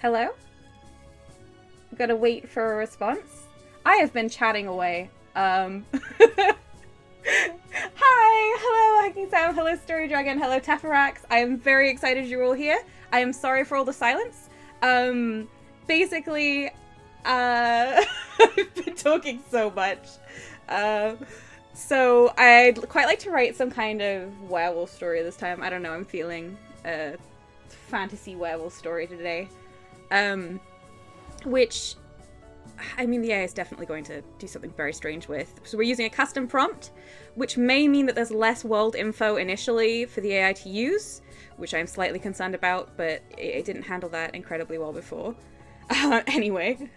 Hello? Gotta wait for a response. I have been chatting away. Hi! Hello, Hacking Sam. Hello, Story Dragon. Hello, Teferax. I am very excited you're all here. I am sorry for all the silence. Basically, I've been talking so much. So I'd quite like to write some kind of werewolf story this time. I don't know, I'm feeling a fantasy werewolf story today. Which, I mean, the AI is definitely going to do something very strange with. So we're using a custom prompt, which may mean that there's less world info initially for the AI to use, which I'm slightly concerned about, but it didn't handle that incredibly well before. Anyway.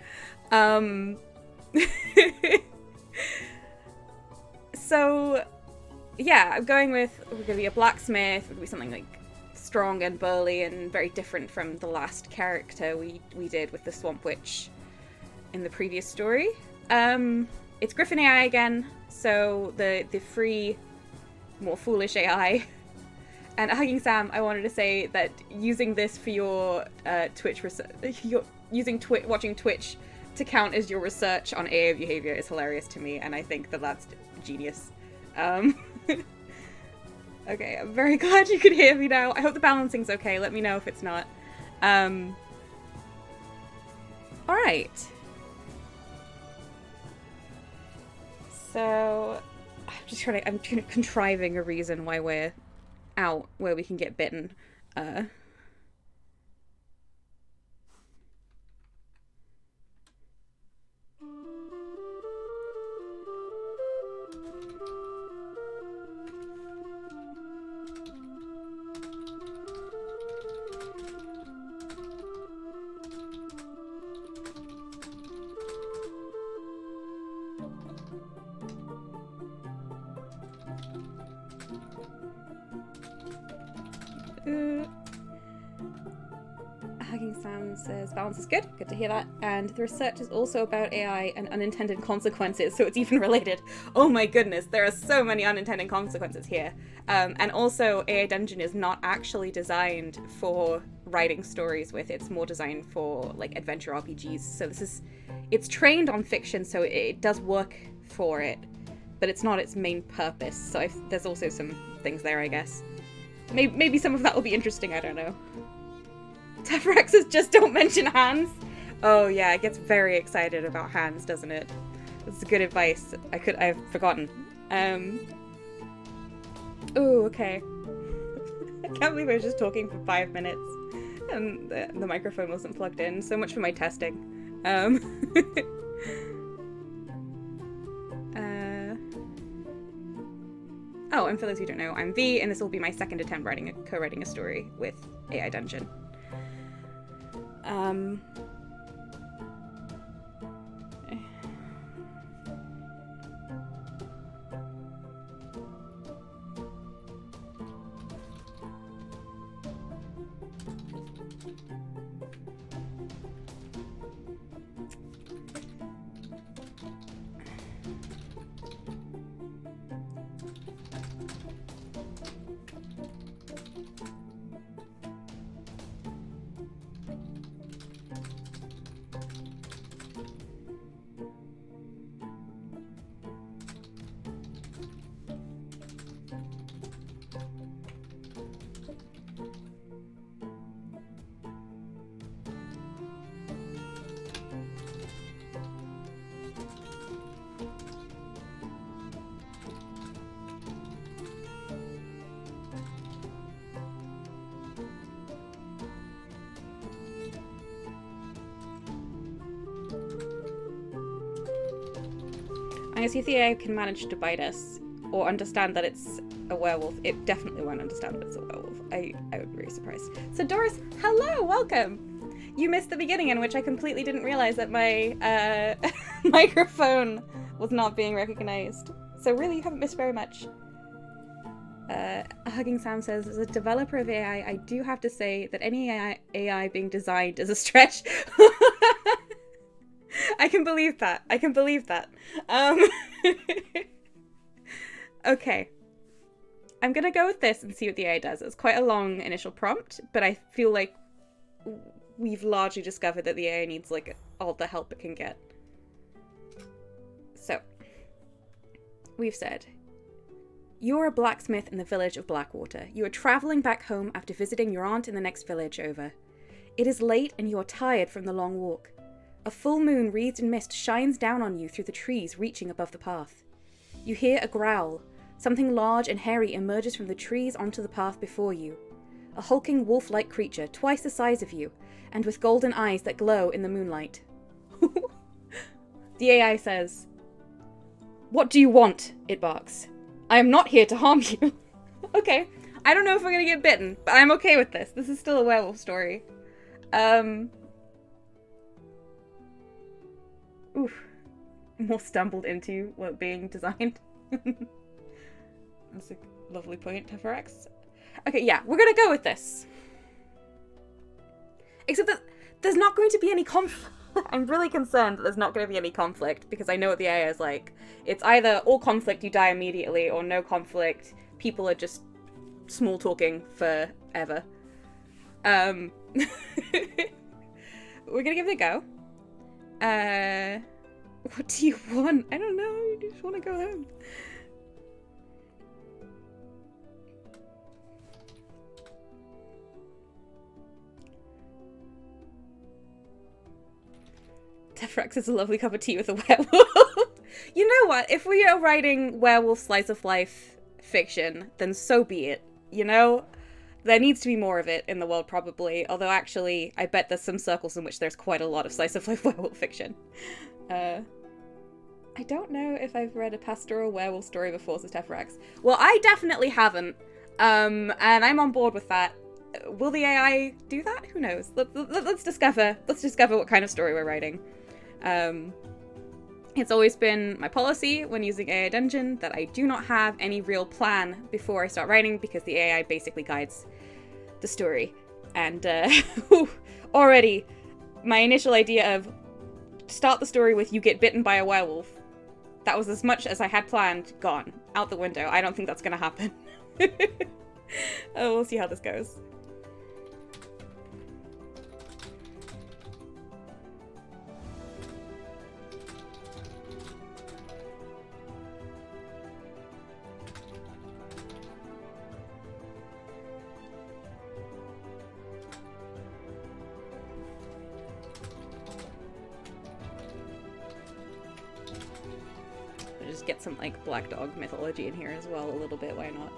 So, yeah, I'm going with, we're going to be a blacksmith, we're going to be something like strong and burly and very different from the last character we did with the Swamp Witch in the previous story. It's Griffin AI again, so the free, more foolish AI. And Hugging Sam, I wanted to say that using this for your Twitch research, watching Twitch to count as your research on AI behavior is hilarious to me, and I think that that's genius. Okay, I'm very glad you can hear me now. I hope the balancing's okay. Let me know if it's not. Alright. So, I'm contriving a reason why we're out, where we can get bitten. Hugging Sam says balance is good. Good to hear that. And the research is also about AI and unintended consequences, so it's even related. Oh my goodness, there are so many unintended consequences here. And also, AI Dungeon is not actually designed for writing stories with. It's more designed for like adventure RPGs. So it's trained on fiction, so it does work for it, but it's not its main purpose. So there's also some things there, I guess. Maybe some of that will be interesting, I don't know. Teferax says just don't mention hands. Oh yeah, it gets very excited about hands, doesn't it? That's good advice. I've forgotten. Oh, okay. I can't believe I was just talking for 5 minutes and the microphone wasn't plugged in. So much for my testing. Oh, and for those who don't know, I'm V, and this will be my second attempt co-writing a story with AI Dungeon. I'm gonna see if the AI can manage to bite us or understand that it's a werewolf. It definitely won't understand that it's a werewolf. I would be very surprised. So Doris, hello, welcome. You missed the beginning in which I completely didn't realize that my microphone was not being recognized. So really, you haven't missed very much. Hugging Sam says, as a developer of AI, I do have to say that any AI being designed is a stretch. I can believe that. I can believe that. Okay. I'm gonna go with this and see what the AI does. It's quite a long initial prompt, but I feel like we've largely discovered that the AI needs, like, all the help it can get. So, we've said, you're a blacksmith in the village of Blackwater. You are travelling back home after visiting your aunt in the next village over. It is late and you are tired from the long walk. A full moon wreathed in mist shines down on you through the trees reaching above the path. You hear a growl. Something large and hairy emerges from the trees onto the path before you. A hulking wolf-like creature, twice the size of you, and with golden eyes that glow in the moonlight. The AI says, "What do you want?" it barks. "I am not here to harm you." Okay, I don't know if we're gonna get bitten, but I'm okay with this. This is still a werewolf story. Oof. More stumbled into what being designed. That's a lovely point, Teferax. Okay, yeah, we're gonna go with this. Except that there's not going to be any conflict. I'm really concerned that there's not going to be any conflict, because I know what the AI is like. It's either all conflict, you die immediately, or no conflict, people are just small talking forever. We're gonna give it a go. What do you want? I don't know, you just want to go home. Tefrex is a lovely cup of tea with a werewolf. You know what? If we are writing werewolf slice of life fiction, then so be it. You know? There needs to be more of it in the world, probably. Although, actually, I bet there's some circles in which there's quite a lot of slice of life werewolf fiction. I don't know if I've read a pastoral werewolf story before, says Teferax. Well, I definitely haven't. And I'm on board with that. Will the AI do that? Who knows? Let's discover what kind of story we're writing. It's always been my policy when using AI Dungeon that I do not have any real plan before I start writing, because the AI basically guides the story. And already, my initial idea of start the story with you get bitten by a werewolf, that was as much as I had planned, gone. Out the window. I don't think that's gonna happen. We'll see how this goes. Just get some, like, black dog mythology in here as well a little bit, why not?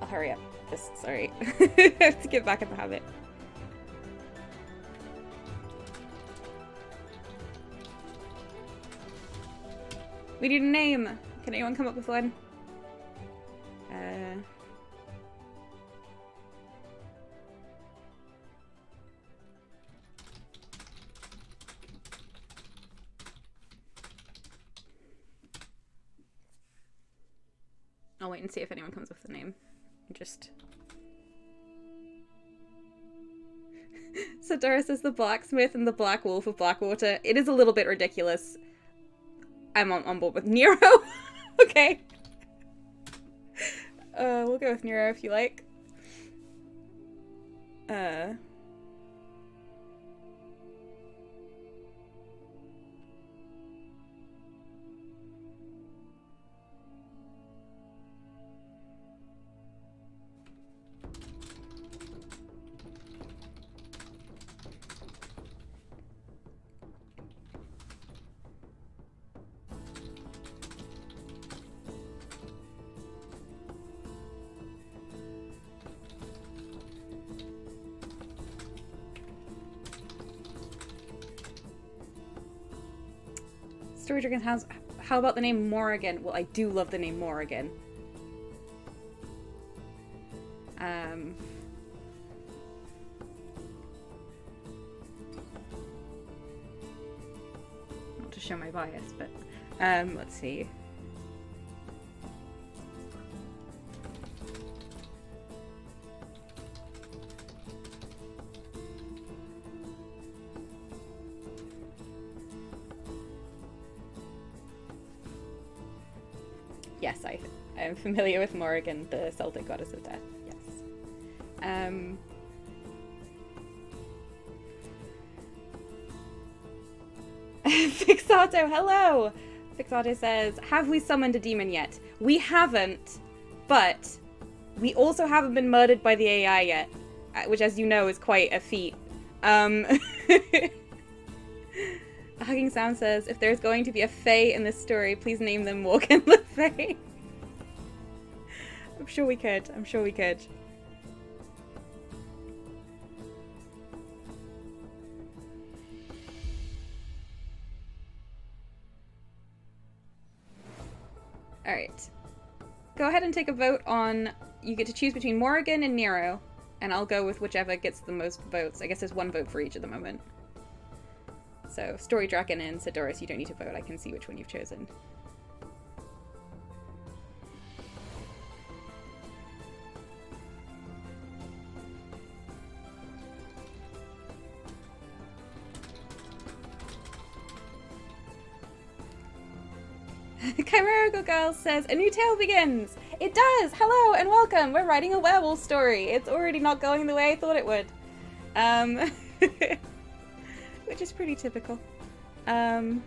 I'll hurry up. Sorry. I have to get back in the habit. We need a name. Can anyone come up with one? I'll wait and see if anyone comes up with a name. Just... So Doris is the blacksmith and the black wolf of Blackwater. It is a little bit ridiculous. I'm on board with Nero. Okay. We'll go with Nero if you like. Story Dragon has. How about the name Morrigan? Well, I do love the name Morrigan. Not to show my bias, but let's see. Yes, I am familiar with Morrigan, the Celtic goddess of death. Yes. Fixato, hello! Fixato says, have we summoned a demon yet? We haven't, but we also haven't been murdered by the AI yet, which, as you know, is quite a feat. Hugging Sound says, if there's going to be a Fae in this story, please name them Morgan Le Fay. I'm sure we could. I'm sure we could. Alright. Go ahead and take a vote on... You get to choose between Morrigan and Nero, and I'll go with whichever gets the most votes. I guess there's one vote for each at the moment. So, Story Dragon and Sidoris, you don't need to vote. I can see which one you've chosen. Chimerical Girl says, a new tale begins! It does! Hello and welcome! We're writing a werewolf story. It's already not going the way I thought it would. Which is pretty typical. Alright.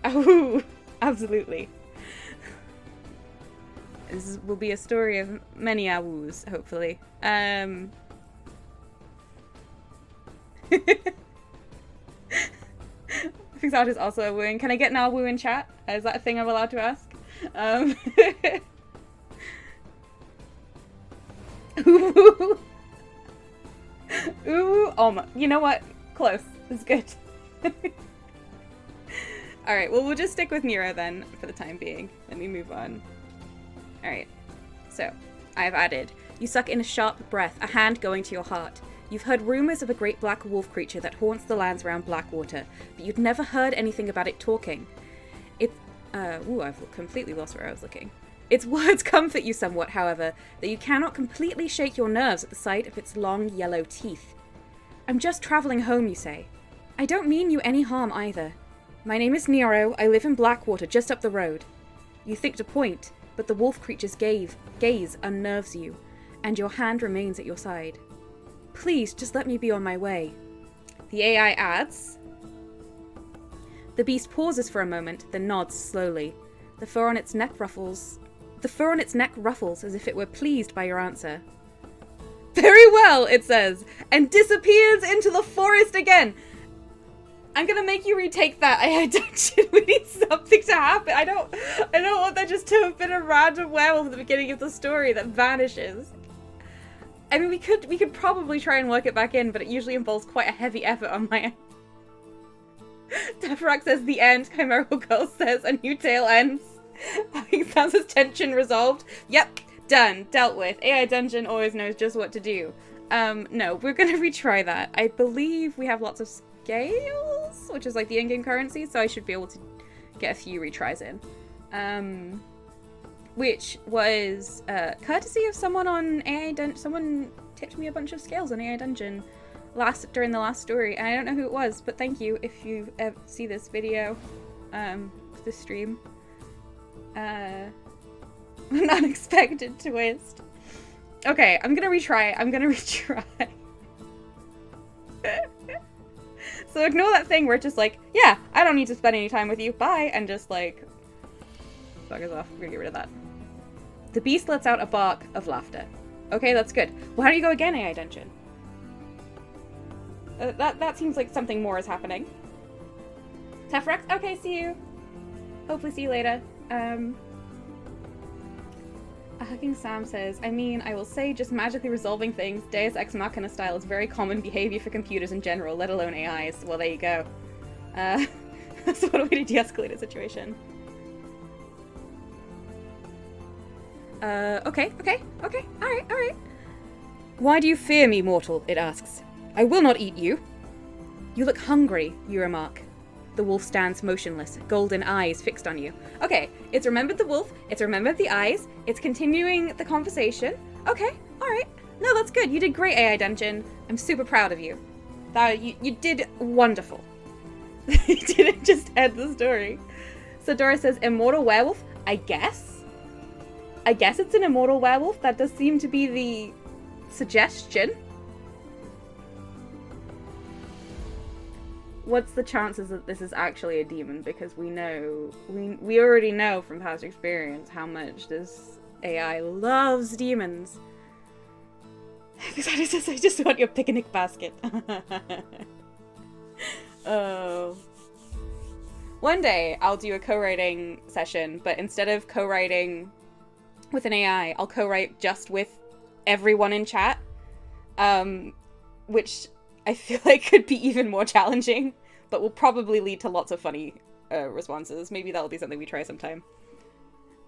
Oh, absolutely. This will be a story of many awoos, hopefully. Fixart is also a wooing. Can I get an awoo in chat? Is that a thing I'm allowed to ask? Ooh. Ooh. Oh, you know what? Close. It's good. Alright, well, we'll just stick with Nero then for the time being. Let me move on. Alright. So, I've added, you suck in a sharp breath, a hand going to your heart. You've heard rumors of a great black wolf creature that haunts the lands around Blackwater, but you'd never heard anything about it talking. It's, ooh, I've completely lost where I was looking. Its words comfort you somewhat, however, that you cannot completely shake your nerves at the sight of its long yellow teeth. I'm just travelling home, you say. I don't mean you any harm either. My name is Nero, I live in Blackwater, just up the road. You think to point, but the wolf creature's gaze unnerves you, and your hand remains at your side. Please, just let me be on my way. The AI adds... The beast pauses for a moment, then nods slowly. The fur on its neck ruffles as if it were pleased by your answer. Very well, it says, and disappears into the forest again. I'm gonna make you retake that. We need something to happen. I don't want that just to have been a random werewolf at the beginning of the story that vanishes. I mean, we could probably try and work it back in, but it usually involves quite a heavy effort on my end. Deferak says the end. Chimerical Girl says a new tale ends. I think that's his tension resolved. Yep, done, dealt with. AI Dungeon always knows just what to do. No, we're gonna retry that. I believe we have lots of scales, which is like the in-game currency, so I should be able to get a few retries in. which was courtesy of someone on AI someone tipped me a bunch of scales on AI Dungeon during the last story, and I don't know who it was, but thank you if you see this video, this stream. An unexpected twist. Okay, I'm gonna retry. So ignore that thing where it's just like, yeah, I don't need to spend any time with you, bye, and just like, fuck us off. We're gonna get rid of that. The beast lets out a bark of laughter. Okay, that's good. Well, how do you go again, AI Dungeon? That seems like something more is happening. Tefrex? Okay, see you. Hopefully see you later. Hugging Sam says, I mean, I will say just magically resolving things, Deus Ex Machina style, is very common behavior for computers in general, let alone AIs. Well, there you go. So what a way to de-escalate a situation. Okay. Alright. Why do you fear me, mortal? It asks. I will not eat you. You look hungry, you remark. The wolf stands motionless, golden eyes fixed on you. Okay, it's remembered the wolf, it's remembered the eyes, it's continuing the conversation. Okay, alright. No, that's good. You did great, AI Dungeon. I'm super proud of you. You did wonderful. You didn't just end the story. So Dora says, immortal werewolf? I guess it's an immortal werewolf. That does seem to be the suggestion. What's the chances that this is actually a demon? Because we already know from past experience how much this AI loves demons. I just want your picnic basket. Oh. One day I'll do a co-writing session, but instead of co-writing with an AI, I'll co-write just with everyone in chat, which I feel like could be even more challenging, but will probably lead to lots of funny responses. Maybe that'll be something we try sometime.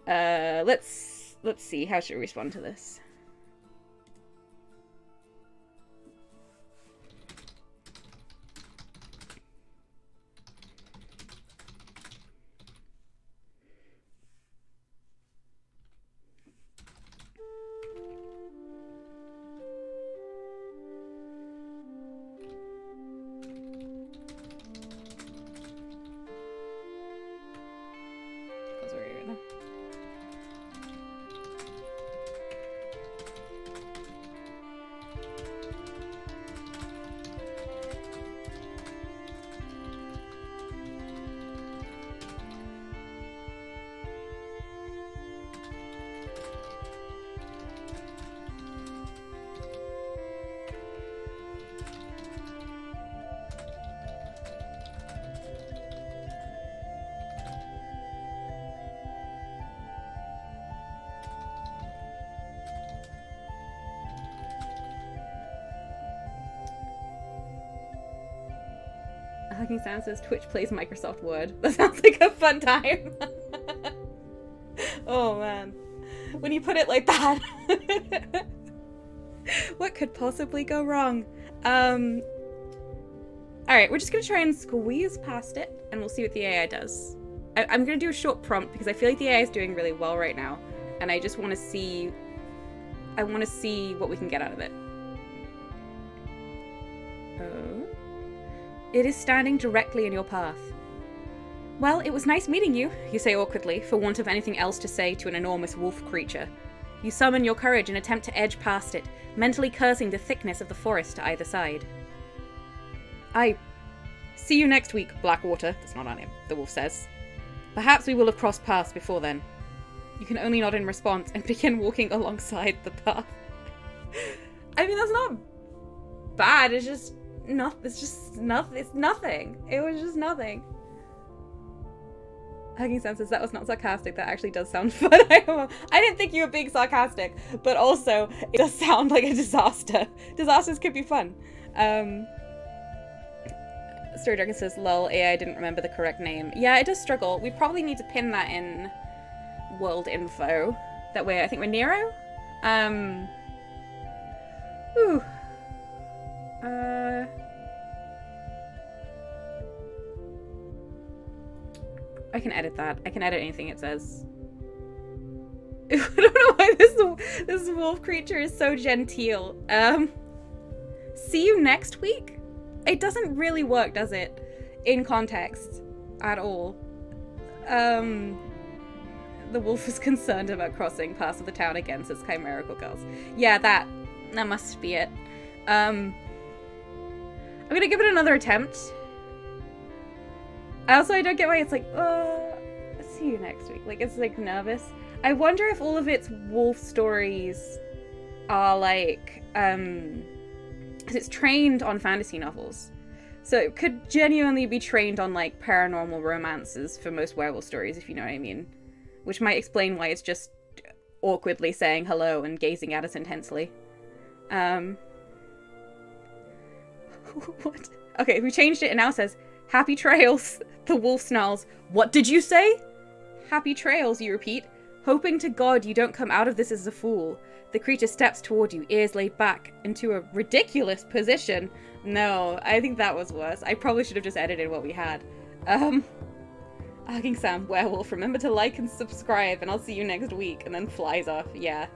Let's see. How should we respond to this? Hugging Sam says Twitch plays Microsoft Word. That sounds like a fun time. Oh man. When you put it like that. What could possibly go wrong? Alright, we're just gonna try and squeeze past it and we'll see what the AI does. I'm gonna do a short prompt because I feel like the AI is doing really well right now. And I just want to see... I want to see what we can get out of it. Oh. It is standing directly in your path. Well, it was nice meeting you, you say awkwardly, for want of anything else to say to an enormous wolf creature. You summon your courage and attempt to edge past it, mentally cursing the thickness of the forest to either side. I see you next week, Blackwater. That's not our name, the wolf says. Perhaps we will have crossed paths before then. You can only nod in response and begin walking alongside the path. I mean, that's not bad, it's just nothing. It's nothing. It was just nothing. Hugging Sam says that was not sarcastic. That actually does sound fun. I didn't think you were being sarcastic, but also it does sound like a disaster. Disasters could be fun. Story Dragon says, lol, AI didn't remember the correct name. Yeah, it does struggle. We probably need to pin that in world info. That way, I think we're Nero? Ooh. I can edit that. I can edit anything it says. don't know why this wolf creature is so genteel. See you next week? It doesn't really work, does it? In context. At all. The wolf is concerned about crossing paths of the town again, says Chimerical Girls. Yeah, that must be it. I'm gonna give it another attempt. I don't get why it's like, see you next week. Like, it's like nervous. I wonder if all of its wolf stories are like, because it's trained on fantasy novels. So it could genuinely be trained on like paranormal romances for most werewolf stories, if you know what I mean. Which might explain why it's just awkwardly saying hello and gazing at us intensely. What? Okay, we changed it and now it says, Happy trails. The wolf snarls. What did you say? Happy trails, you repeat. Hoping to God you don't come out of this as a fool. The creature steps toward you, ears laid back, into a ridiculous position. No, I think that was worse. I probably should have just edited what we had. Hugging Sam, werewolf, remember to like and subscribe, and I'll see you next week, and then flies off. Yeah.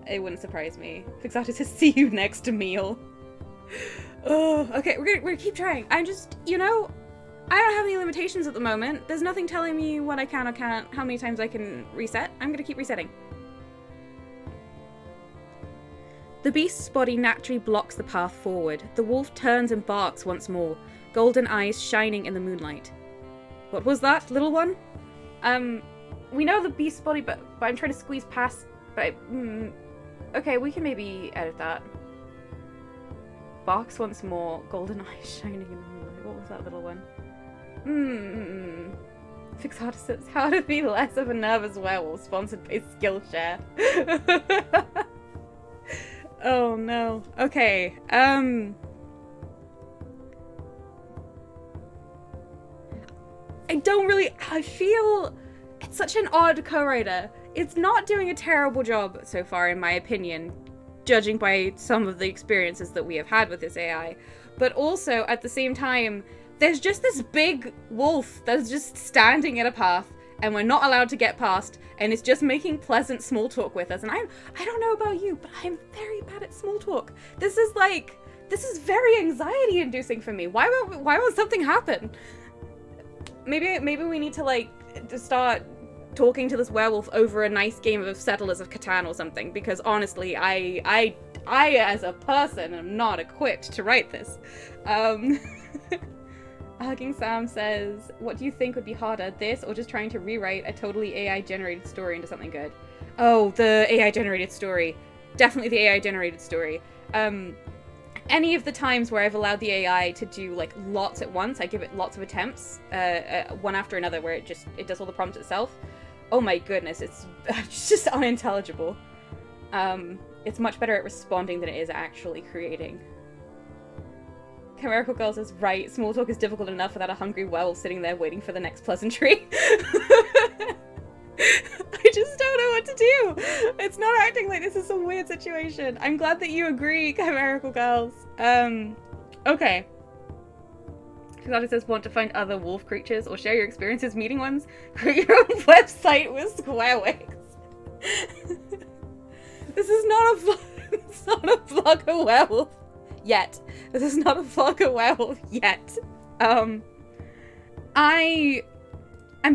It wouldn't surprise me. Fixata says, see you next meal. Oh, okay, we're gonna keep trying. I'm just, I don't have any limitations at the moment. There's nothing telling me what I can or can't, how many times I can reset. I'm gonna keep resetting. The beast's body naturally blocks the path forward. The wolf turns and barks once more, golden eyes shining in the moonlight. What was that, little one? We know the beast's body, but I'm trying to squeeze past, okay, we can maybe edit that. Barks once more, golden eyes shining in the moonlight. What was that little one? Fixata says, how to be less of a nervous werewolf, sponsored by Skillshare. Oh no. Okay, I feel it's such an odd co-writer. It's not doing a terrible job so far, in my opinion, judging by some of the experiences that we have had with this AI. But also, at the same time, there's just this big wolf that's just standing in a path, and we're not allowed to get past, and it's just making pleasant small talk with us. And I don't know about you, but I'm very bad at small talk. This is very anxiety-inducing for me. Why won't something happen? Maybe we need to to start talking to this werewolf over a nice game of Settlers of Catan or something, because honestly, I as a person am not equipped to write this. Hugging Sam says, what do you think would be harder, this or just trying to rewrite a totally AI-generated story into something good? Oh, the AI-generated story. Definitely the AI-generated story. Any of the times where I've allowed the AI to do lots at once, I give it lots of attempts, one after another, where it does all the prompts itself. Oh my goodness, it's just unintelligible. It's much better at responding than it is actually creating. Chimerical Girl says, right, small talk is difficult enough without a hungry werewolf sitting there waiting for the next pleasantry. I just don't know what to do. It's not acting like this is a weird situation. I'm glad that you agree, Chimerical Girls. Okay. Fixata says, want to find other wolf creatures or share your experiences meeting ones? Create your own website with square wigs. This is not a vlogger werewolf yet. This is not a vlogger werewolf yet. I'm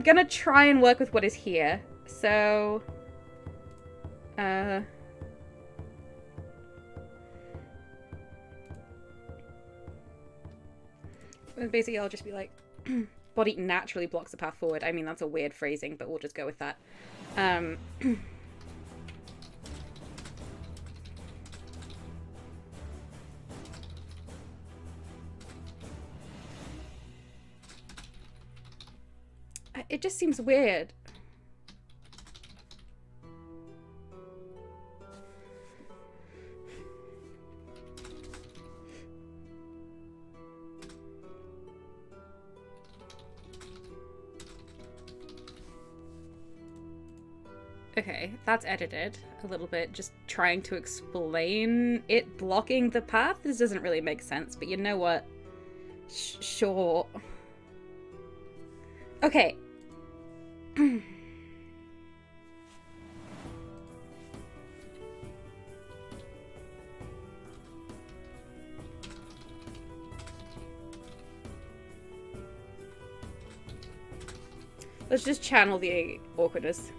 gonna try and work with what is here. So, basically I'll just be like, body naturally blocks the path forward. I mean, that's a weird phrasing, but we'll just go with that. It just seems weird. Okay, that's edited a little bit, just trying to explain it blocking the path. This doesn't really make sense, but you know what? Sure. Okay. Let's just channel the awkwardness.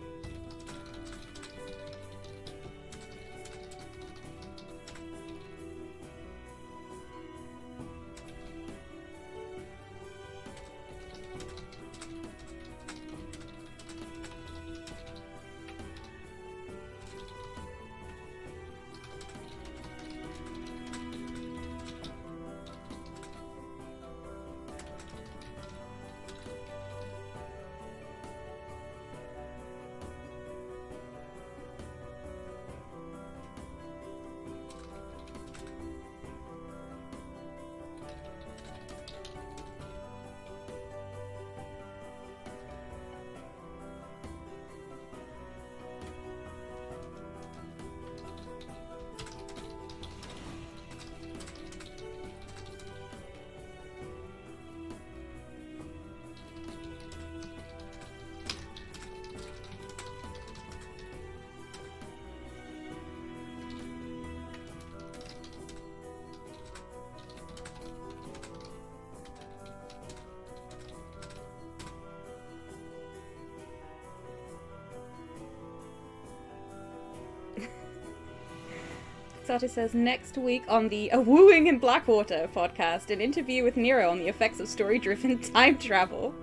Artist says, next week on the A Wooing in Blackwater podcast, an interview with Nero on the effects of story-driven time travel.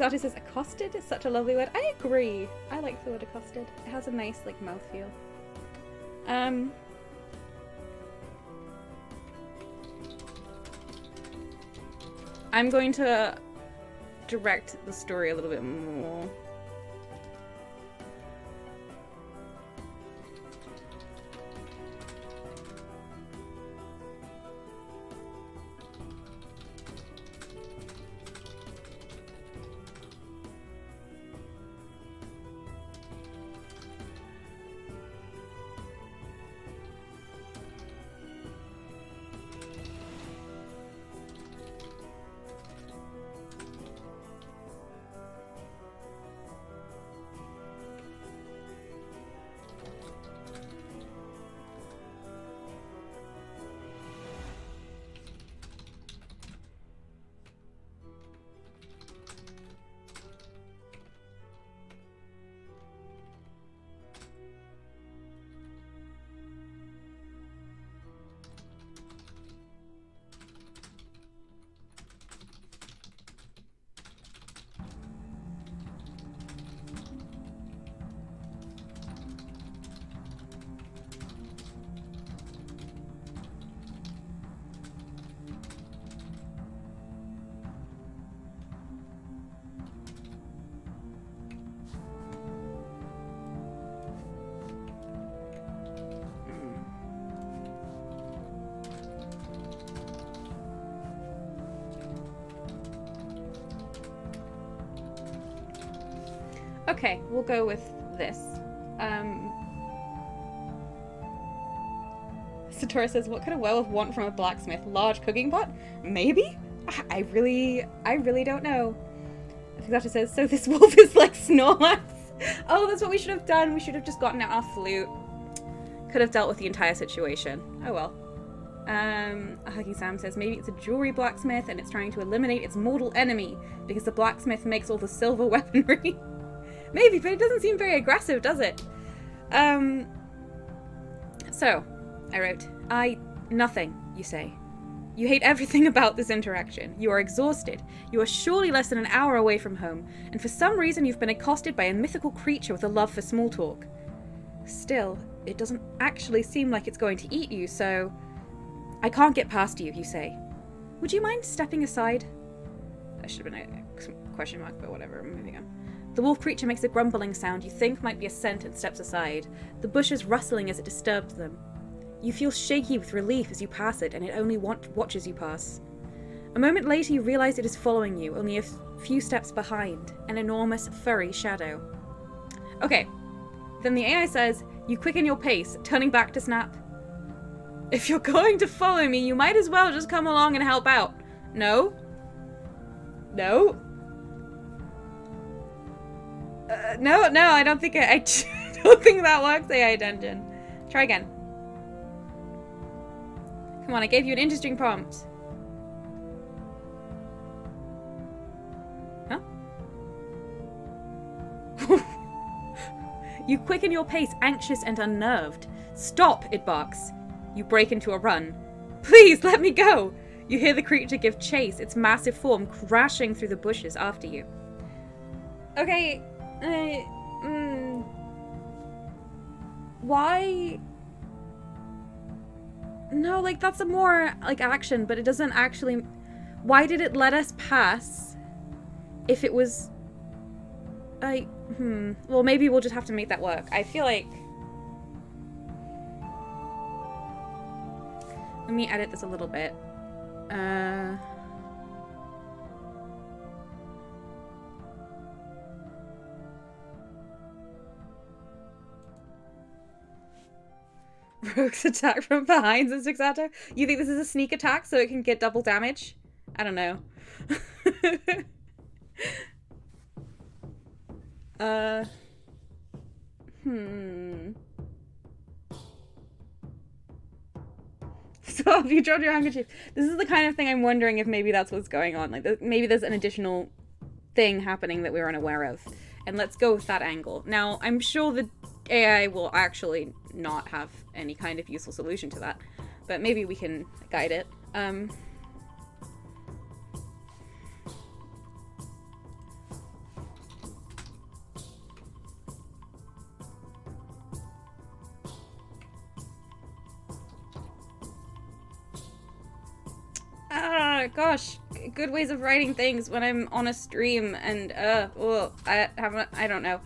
Artist says, accosted is such a lovely word. I agree. I like the word accosted. It has a nice, like, mouthfeel. I'm going to direct the story a little bit more. Okay, we'll go with this. Satora says, what could a werewolf want from a blacksmith? Large cooking pot? Maybe? I really don't know. Fixata says, so this wolf is like Snorlax? Oh, that's what we should have done. We should have just gotten out our flute. Could have dealt with the entire situation. Oh well. Huggy Sam says, maybe it's a jewelry blacksmith and it's trying to eliminate its mortal enemy because the blacksmith makes all the silver weaponry. Maybe, but it doesn't seem very aggressive, does it? So, I wrote, nothing, you say. You hate everything about this interaction. You are exhausted. You are surely less than an hour away from home, and for some reason you've been accosted by a mythical creature with a love for small talk. Still, it doesn't actually seem like it's going to eat you, so... I can't get past you, you say. Would you mind stepping aside? That should have been a question mark, but whatever, I'm moving on. The wolf creature makes a grumbling sound you think might be a scent and steps aside, the bushes rustling as it disturbs them. You feel shaky with relief as you pass it, and it only watches you pass. A moment later, you realize it is following you, only a few steps behind, an enormous, furry shadow. Okay, then the AI says, you quicken your pace, turning back to snap. If you're going to follow me, you might as well just come along and help out. No? No? No, I don't think I don't think that works, AI Dungeon. Try again. Come on, I gave you an interesting prompt. Huh? You quicken your pace, anxious and unnerved. Stop, it barks. You break into a run. Please, let me go! You hear the creature give chase, its massive form crashing through the bushes after you. Okay, why? No, like, that's a more, like, action, but it doesn't actually... Why did it let us pass if it was... Well, maybe we'll just have to make that work. I feel like... Let me edit this a little bit. Rogue's attack from behind the Zigzatter? You think this is a sneak attack so it can get double damage? I don't know. So if you dropped your handkerchief, this is the kind of thing I'm wondering if maybe that's what's going on. Like, maybe there's an additional thing happening that we're unaware of. And let's go with that angle. Now, I'm sure the AI will actually not have any kind of useful solution to that, but maybe we can guide it. Gosh, good ways of writing things when I'm on a stream and, I don't know.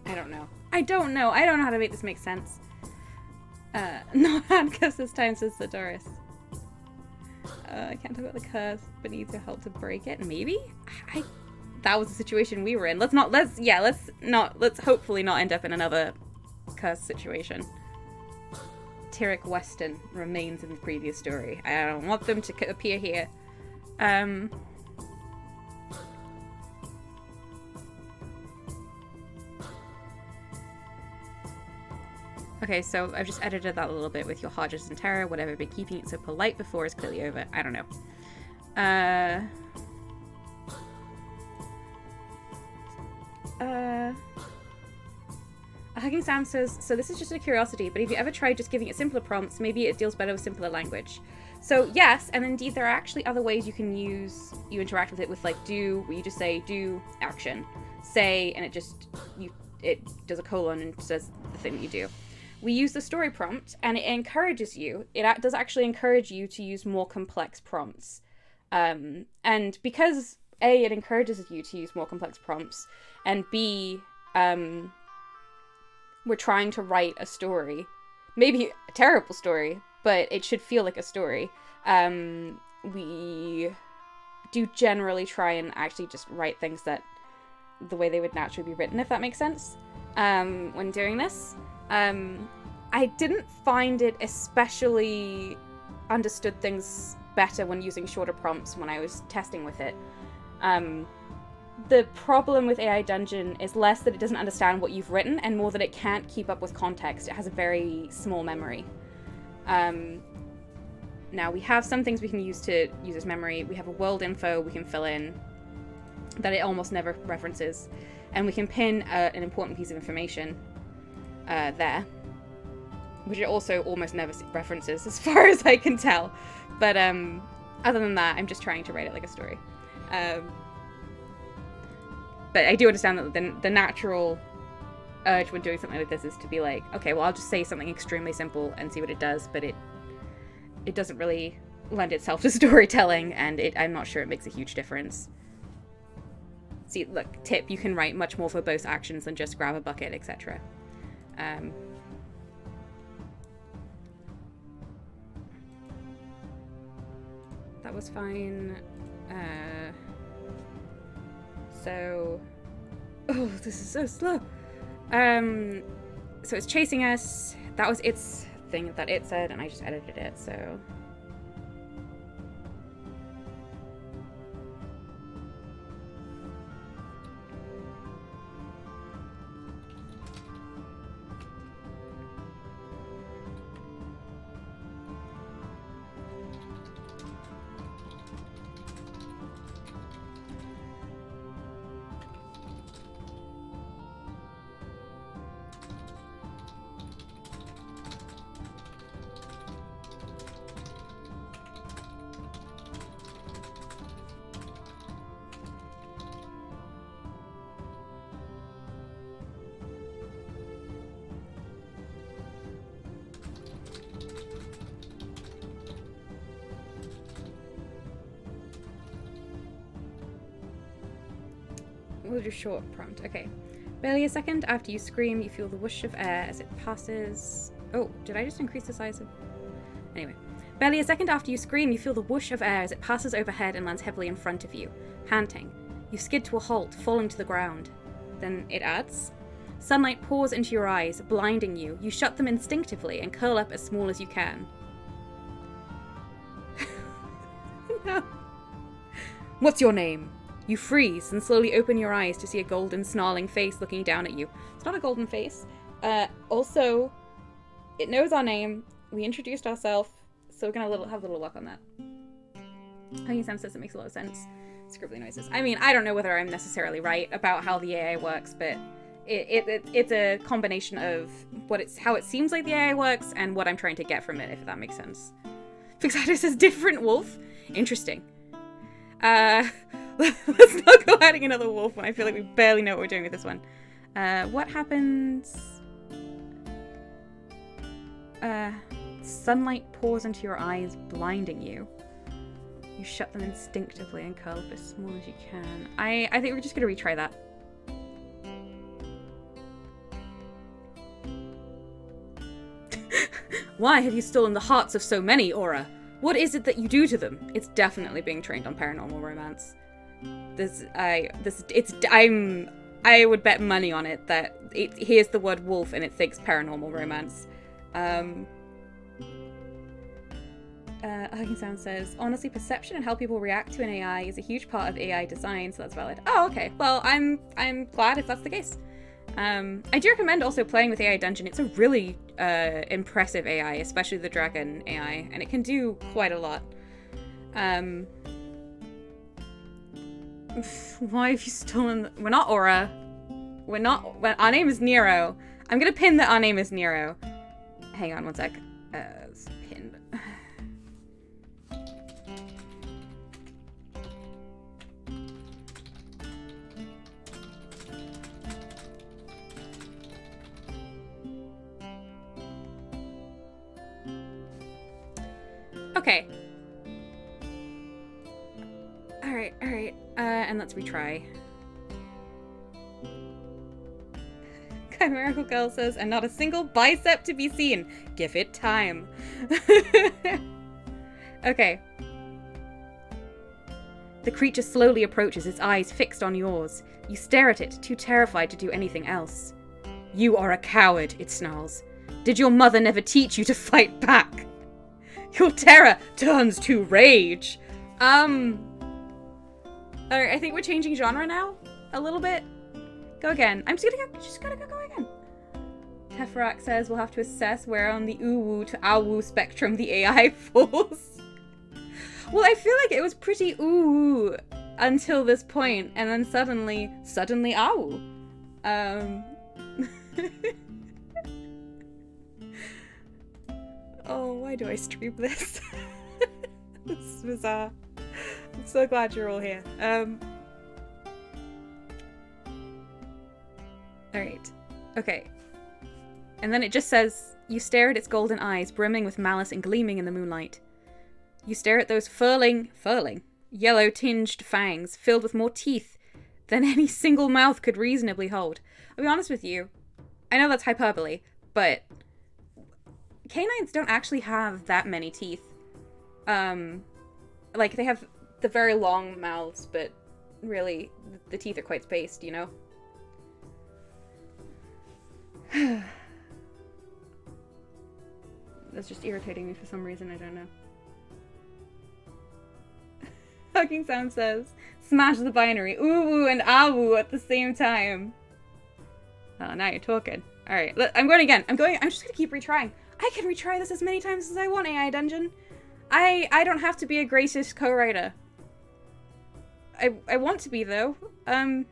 I don't know. I don't know. I don't know how to make this make sense. No handcuffs this time, says Doris. I can't talk about the curse, but needs your help to break it. Maybe? That was the situation we were in. Let's hopefully not end up in another curse situation. Tyrek Weston remains in the previous story. I don't want them to appear here. Okay, so I've just edited that a little bit with your Hodges and terror, whatever, but keeping it so polite before is clearly over. I don't know. Hugging Sam says, so this is just a curiosity, but have you ever tried just giving it simpler prompts? Maybe it deals better with simpler language. So yes, and indeed there are actually other ways you interact with it with, like, do, where you just say do action, say, and it does a colon and says the thing that you do. We use the story prompt, and it encourages you. It does actually encourage you to use more complex prompts. And because A, it encourages you to use more complex prompts, and B, we're trying to write a story. Maybe a terrible story, but it should feel like a story. We do generally try and actually just write things that the way they would naturally be written, if that makes sense, when doing this. I didn't find it especially understood things better when using shorter prompts when I was testing with it. The problem with AI Dungeon is less that it doesn't understand what you've written and more that it can't keep up with context. It has a very small memory. Now, we have some things we can use to use as memory. We have a world info we can fill in that it almost never references. And we can pin an important piece of information there, which it also almost never references as far as I can tell. But other than that, I'm just trying to write it like a story. But I do understand that the natural urge when doing something like this is to be like, okay, well, I'll just say something extremely simple and see what it does, but it doesn't really lend itself to storytelling, and I'm not sure it makes a huge difference. See, look, tip, you can write much more verbose actions than just grab a bucket, etc. That was fine. So... Oh, this is so slow. So it's chasing us. That was its thing that it said, and I just edited it, so... We'll do short prompt. Okay. Barely a second after you scream, you feel the whoosh of air as it passes... Oh, did I just increase the size of... Anyway. Barely a second after you scream, you feel the whoosh of air as it passes overhead and lands heavily in front of you. Panting. You skid to a halt, falling to the ground. Then it adds... Sunlight pours into your eyes, blinding you. You shut them instinctively and curl up as small as you can. No. What's your name? You freeze and slowly open your eyes to see a golden, snarling face looking down at you. It's not a golden face. Also, it knows our name. We introduced ourselves, so we're gonna have a little luck on that. Hugging Sam says it makes a lot of sense. Scribbly noises. I mean, I don't know whether I'm necessarily right about how the AI works, but it's a combination of how it seems like the AI works and what I'm trying to get from it, if that makes sense. Fixatus says different wolf. Interesting. Let's not go adding another wolf when I feel like we barely know what we're doing with this one. What happens? Sunlight pours into your eyes, blinding you. You shut them instinctively and curl up as small as you can. I think we're just going to retry that. Why have you stolen the hearts of so many, Aura? What is it that you do to them? It's definitely being trained on paranormal romance. I would bet money on it that it hears the word wolf and it thinks paranormal romance. Hugging Sound says, honestly, perception and how people react to an AI is a huge part of AI design, so that's valid. Oh, okay. Well, I'm glad if that's the case. I do recommend also playing with AI Dungeon. It's a really impressive AI, especially the dragon AI, and it can do quite a lot. Why have you stolen... We're not Aura. We're not... Our name is Nero. I'm gonna pin that our name is Nero. Hang on one sec. It's pinned. Okay. Alright. And let's retry. Chimerical Girl says, and not a single bicep to be seen. Give it time. Okay. The creature slowly approaches, its eyes fixed on yours. You stare at it, too terrified to do anything else. You are a coward, it snarls. Did your mother never teach you to fight back? Your terror turns to rage. Alright, I think we're changing genre now. A little bit. Go again. I'm just gonna go again. Teferak says we'll have to assess where on the ooh-woo to ow-woo spectrum the AI falls. Well, I feel like it was pretty ooh until this point, and then suddenly ow. Oh, why do I stream this? This is bizarre. I'm so glad you're all here. Alright. Okay. And then it just says, you stare at its golden eyes, brimming with malice and gleaming in the moonlight. You stare at those furling, yellow-tinged fangs, filled with more teeth than any single mouth could reasonably hold. I'll be honest with you, I know that's hyperbole, but canines don't actually have that many teeth. Like, they have the very long mouths, but really, the teeth are quite spaced, you know? That's just irritating me for some reason, I don't know. Fucking Sam says, smash the binary, ooh and ah at the same time. Oh, now you're talking. Alright, I'm going again. I'm just gonna keep retrying. I can retry this as many times as I want, AI Dungeon. I don't have to be a greatest co-writer. I want to be, though. The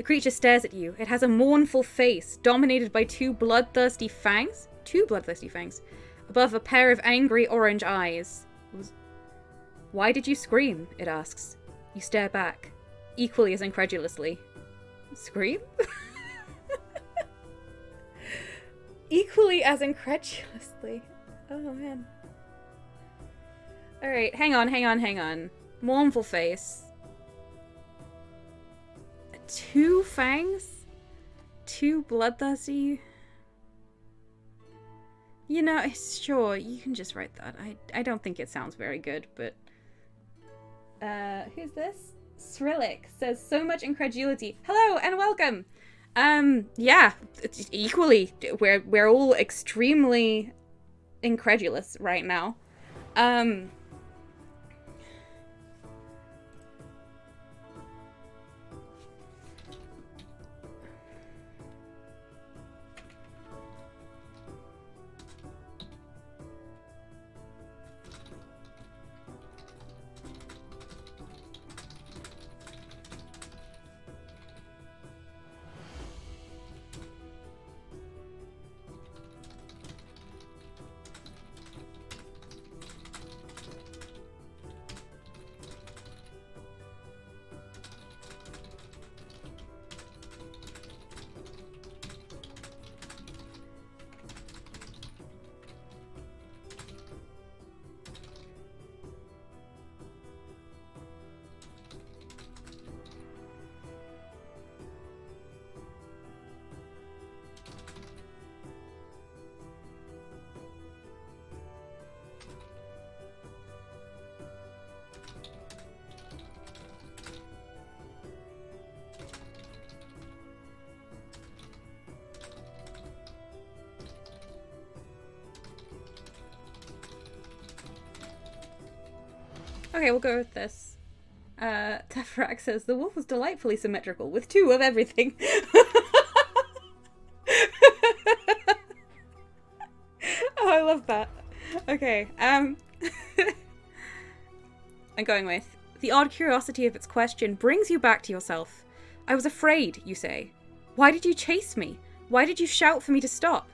creature stares at you. It has a mournful face, dominated by two bloodthirsty fangs? Two bloodthirsty fangs. Above a pair of angry orange eyes. Why did you scream? It asks. You stare back, equally as incredulously. Scream? Equally as incredulously. Oh, man. Alright, hang on. Mournful face. Two fangs? Two bloodthirsty? You know, sure, you can just write that. I don't think it sounds very good, but... who's this? Srillic says, so much incredulity. Hello, and welcome! Yeah, equally, we're all extremely incredulous right now. Okay, we'll go with this. Tefrak says, the wolf was delightfully symmetrical, with two of everything. Oh, I love that. Okay, I'm going with, the odd curiosity of its question brings you back to yourself. I was afraid, you say. Why did you chase me? Why did you shout for me to stop?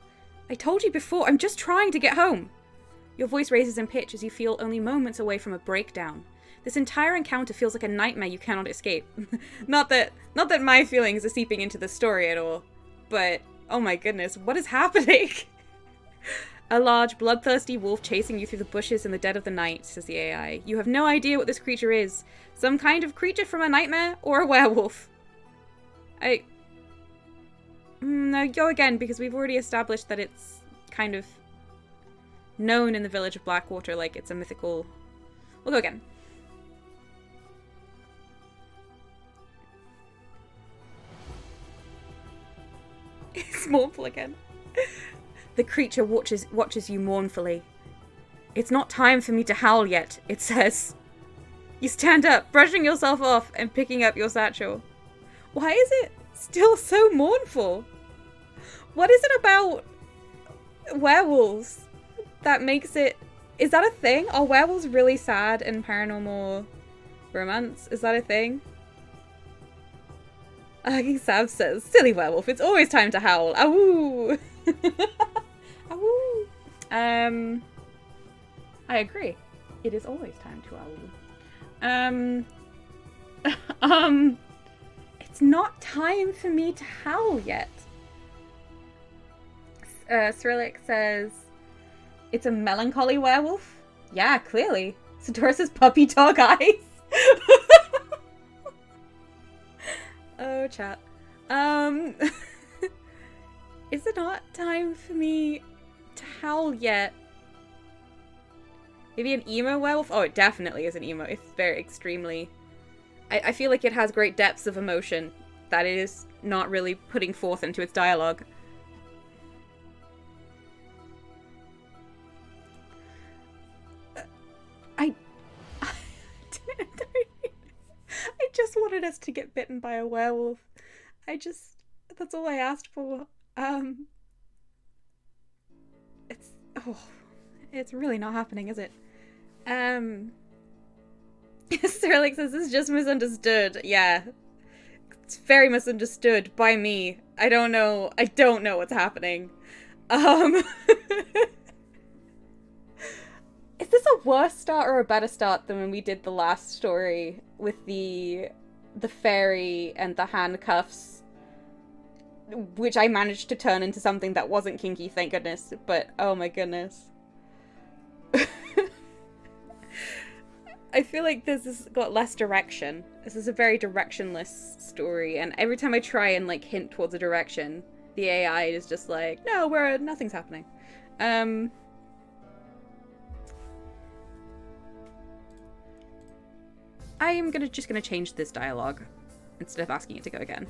I told you before, I'm just trying to get home. Your voice raises in pitch as you feel only moments away from a breakdown. This entire encounter feels like a nightmare you cannot escape. Not that my feelings are seeping into the story at all, but oh my goodness, what is happening? A large, bloodthirsty wolf chasing you through the bushes in the dead of the night, says the AI. You have no idea what this creature is. Some kind of creature from a nightmare or a werewolf. No, go again, because we've already established that it's kind of known in the village of Blackwater like it's a mythical... We'll go again. It's mournful again. The creature watches you mournfully. It's not time for me to howl yet, it says. You stand up, brushing yourself off and picking up your satchel. Why is it still so mournful? What is it about werewolves that makes it... Is that a thing? Are werewolves really sad in paranormal romance? Is that a thing? Sav says, silly werewolf, it's always time to howl. Awoo! Awoo! I agree. It is always time to howl. It's not time for me to howl yet. Srillic says, it's a melancholy werewolf? Yeah, clearly. Sadorus's puppy dog eyes. Oh, chat. Is it not time for me to howl yet? Maybe an emo werewolf? Oh, it definitely is an emo. It's very extremely... I feel like it has great depths of emotion that it is not really putting forth into its dialogue. I just wanted us to get bitten by a werewolf. That's all I asked for. It's really not happening, is it? Sterling says this is just misunderstood. Yeah. It's very misunderstood by me. I don't know what's happening. Is this a worse start or a better start than when we did the last story with the fairy and the handcuffs, which I managed to turn into something that wasn't kinky, thank goodness, but oh my goodness. I feel like this has got less direction. This is a very directionless story, and every time I try and like hint towards a direction, the AI is just like, no, nothing's happening. I am just gonna change this dialogue instead of asking it to go again.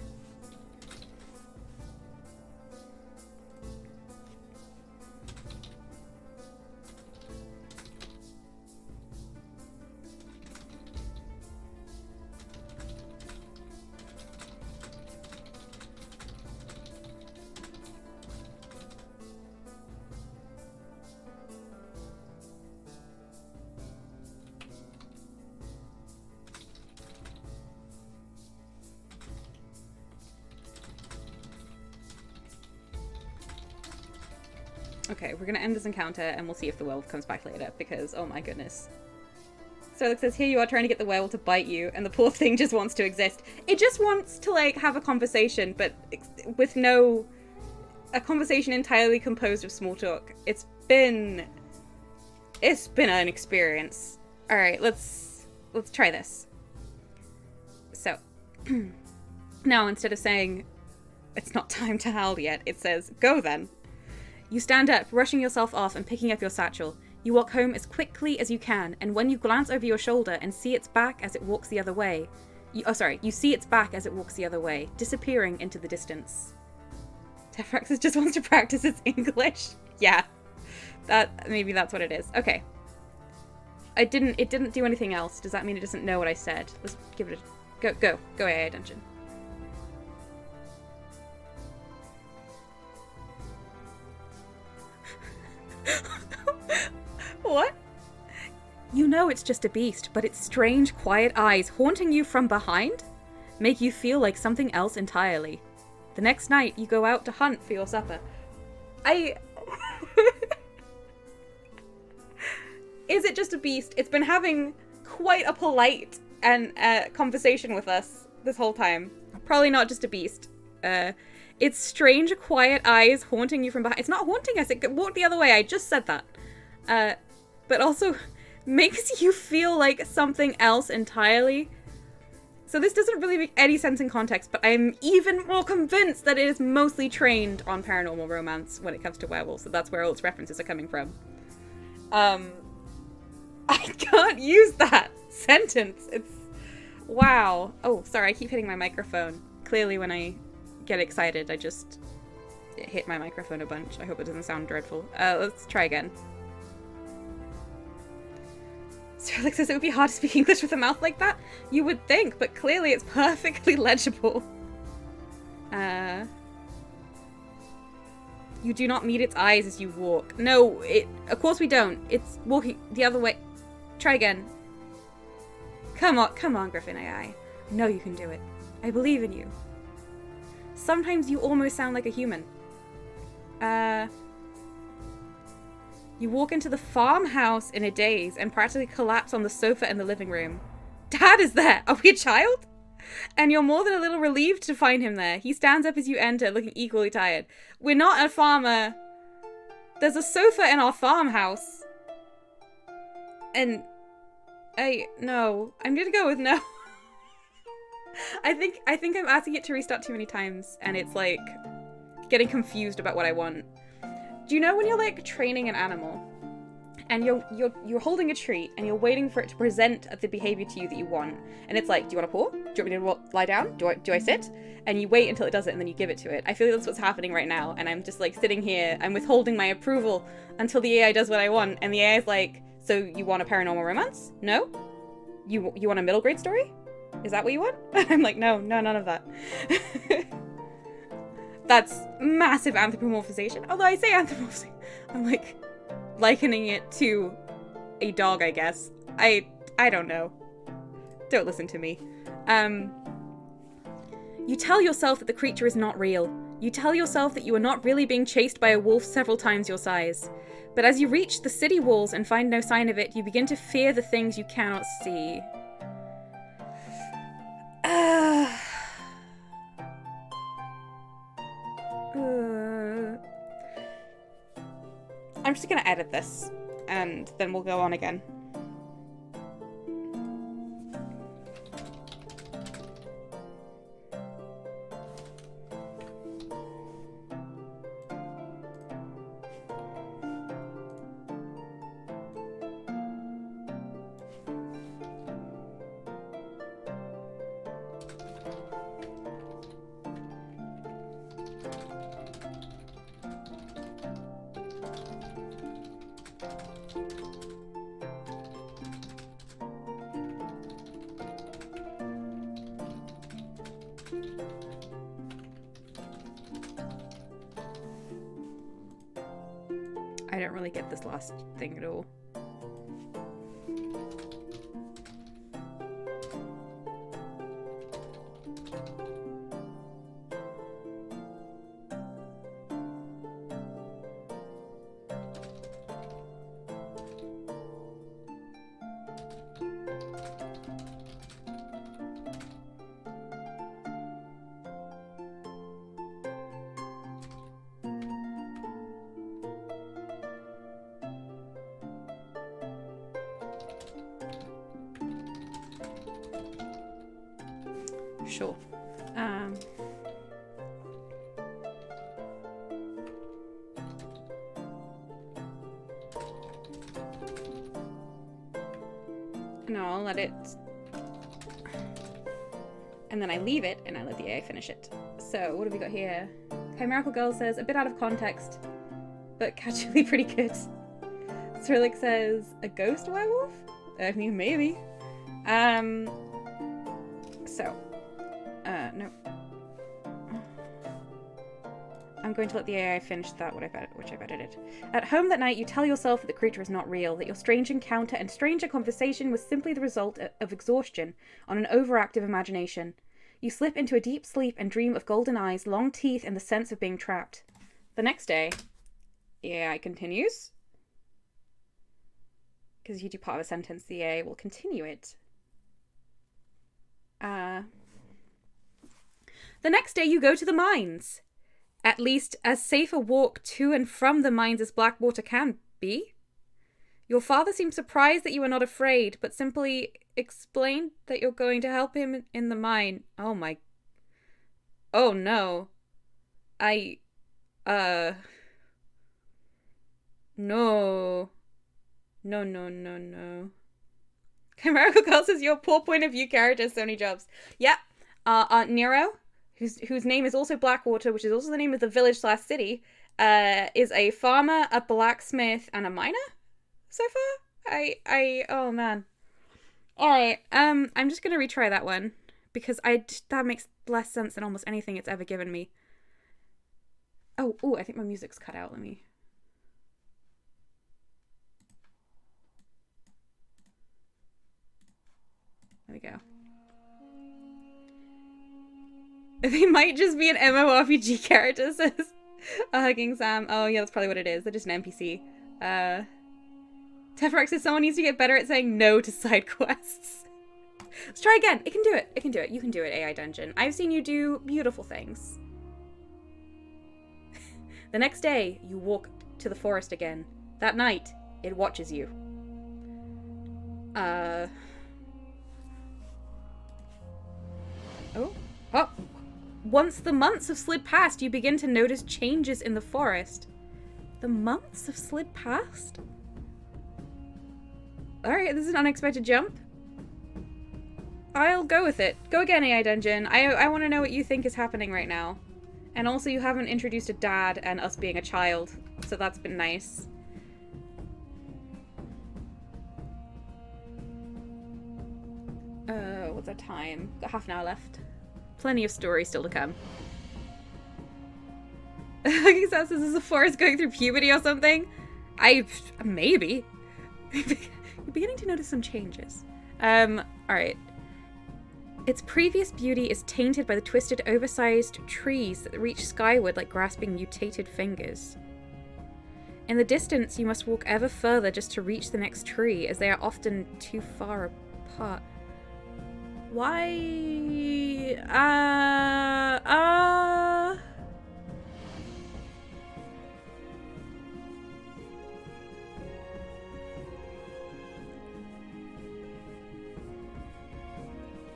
Okay, we're gonna end this encounter and we'll see if the werewolf comes back later, because oh my goodness. So it says, here you are trying to get the werewolf to bite you, and the poor thing just wants to exist. It just wants to, like, have a conversation, but with a conversation entirely composed of small talk. It's been an experience. Alright, let's try this. So, now instead of saying, it's not time to howl yet, it says, go then. You stand up, brushing yourself off and picking up your satchel. You walk home as quickly as you can, and when you glance over your shoulder and see its back as it walks the other way, you see its back as it walks the other way, disappearing into the distance. Tefraxis just wants to practice its English. Yeah, maybe that's what it is. Okay. It didn't do anything else. Does that mean it doesn't know what I said? Let's give it a go AI dungeon. What? You know it's just a beast, but its strange, quiet eyes haunting you from behind make you feel like something else entirely. The next night, you go out to hunt for your supper. Is it just a beast? It's been having quite a polite and conversation with us this whole time. Probably not just a beast. Its strange, quiet eyes haunting you from behind. It's not haunting us. It walked the other way. I just said that. But also makes you feel like something else entirely. So this doesn't really make any sense in context, but I'm even more convinced that it is mostly trained on paranormal romance when it comes to werewolves. So that's where all its references are coming from. I can't use that sentence. It's... Wow. Oh, sorry. I keep hitting my microphone. Clearly when I get excited, I just hit my microphone a bunch. I hope it doesn't sound dreadful. Let's try again. Sterling says it would be hard to speak English with a mouth like that. You would think, but clearly it's perfectly legible. You do not meet its eyes as you walk. No, of course we don't. It's walking the other way. Try again. Come on, Griffin AI. I know you can do it. I believe in you. Sometimes you almost sound like a human. You walk into the farmhouse in a daze and practically collapse on the sofa in the living room. Dad is there! Are we a child? And you're more than a little relieved to find him there. He stands up as you enter, looking equally tired. We're not a farmer. There's a sofa in our farmhouse. And... no. I'm gonna go with no. I think I'm asking it to restart too many times, and it's, like, getting confused about what I want. Do you know when you're, like, training an animal, and you're holding a treat and you're waiting for it to present the behavior to you that you want. And it's like, do you want to paw? Do you want me to lie down? Do I sit? And you wait until it does it and then you give it to it. I feel like that's what's happening right now. And I'm just like sitting here, I'm withholding my approval until the AI does what I want. And the AI is like, so you want a paranormal romance? No? You want a middle grade story? Is that what you want? I'm like, no, none of that. That's massive anthropomorphization. Although I say anthropomorphization, I'm like likening it to a dog, I guess. I don't know. Don't listen to me. You tell yourself that the creature is not real. You tell yourself that you are not really being chased by a wolf several times your size. But as you reach the city walls and find no sign of it, you begin to fear the things you cannot see. I'm just gonna edit this, and then we'll go on again. I don't really get this last thing at all. Sure. No, I'll let it... And then I leave it, and I let the AI finish it. So, what have we got here? Chimerical Girl says, a bit out of context, but catchily pretty good. Cyrillic says, a ghost werewolf? I mean, maybe. No. I'm going to let the AI finish that, which I've edited. At home that night, you tell yourself that the creature is not real, that your strange encounter and stranger conversation was simply the result of exhaustion on an overactive imagination. You slip into a deep sleep and dream of golden eyes, long teeth, and the sense of being trapped. The next day, the AI continues. Because if you do part of a sentence, the AI will continue it. The next day you go to the mines. At least as safe a walk to and from the mines as Blackwater can be. Your father seems surprised that you are not afraid, but simply explained that you're going to help him in the mine. Oh my... Oh no. No. No. Chimerical Girl says, your poor point of view character, Sony Jobs. Yep. Nero, whose name is also Blackwater, which is also the name of the village/city, is a farmer, a blacksmith, and a miner so far. Oh man. Alright, I'm just gonna retry that one, because that makes less sense than almost anything it's ever given me. Oh, I think my music's cut out, let me... There we go. They might just be an MMORPG character, says Hugging Sam. Oh yeah, that's probably what it is. They're just an NPC. Tefrex says someone needs to get better at saying no to side quests. Let's try again. It can do it. You can do it, AI Dungeon. I've seen you do beautiful things. The next day, you walk to the forest again. That night, it watches you. Oh. Once the months have slid past, you begin to notice changes in the forest. The months have slid past? Alright, this is an unexpected jump. I'll go with it. Go again, AI Dungeon. I want to know what you think is happening right now. And also, you haven't introduced a dad and us being a child, so that's been nice. What's our time? Got half an hour left. Plenty of story still to come. Hugging says, is this a forest going through puberty or something? Maybe. You're beginning to notice some changes. Alright. Its previous beauty is tainted by the twisted, oversized trees that reach skyward like grasping mutated fingers. In the distance, you must walk ever further just to reach the next tree, as they are often too far apart. Why?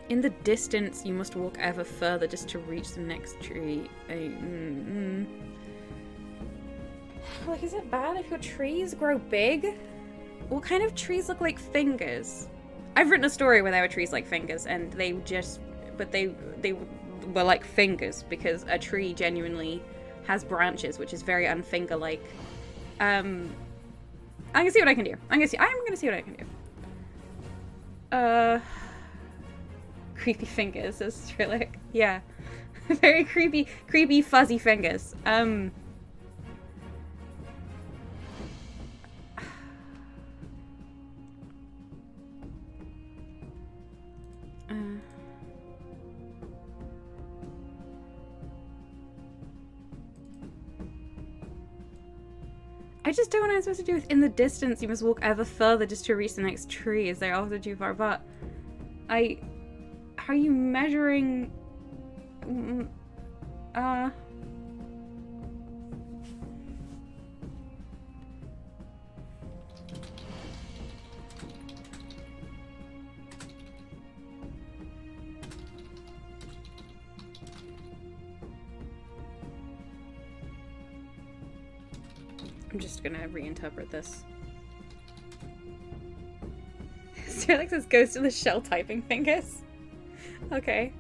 In the distance, you must walk ever further just to reach the next tree. Like, is it bad if your trees grow big? What kind of trees look like fingers? I've written a story where there were trees like fingers, and they were like fingers because a tree genuinely has branches, which is very unfinger-like. I'm gonna see what I can do. I'm gonna see what I can do. Creepy fingers, says Trillic. Yeah. Very creepy, fuzzy fingers. I just don't know what I'm supposed to do with in the distance. You must walk ever further just to reach the next tree, as they're often too far apart. How are you measuring? I'm just gonna reinterpret this. Sterling says Ghost in the Shell typing fingers. Okay.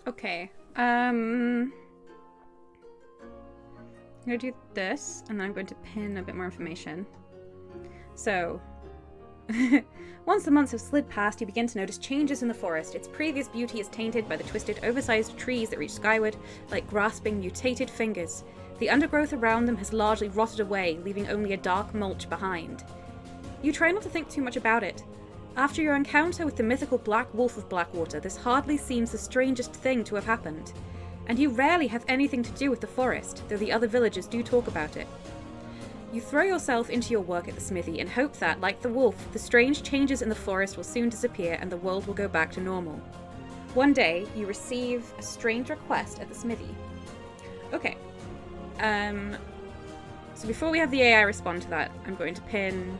Okay. I'm going to do this, and then I'm going to pin a bit more information. So, once the months have slid past, you begin to notice changes in the forest. Its previous beauty is tainted by the twisted, oversized trees that reach skyward, like grasping, mutated fingers. The undergrowth around them has largely rotted away, leaving only a dark mulch behind. You try not to think too much about it. After your encounter with the mythical Black Wolf of Blackwater, this hardly seems the strangest thing to have happened. And you rarely have anything to do with the forest, though the other villagers do talk about it. You throw yourself into your work at the smithy and hope that, like the wolf, the strange changes in the forest will soon disappear and the world will go back to normal. One day, you receive a strange request at the smithy. Okay. So before we have the AI respond to that, I'm going to pin...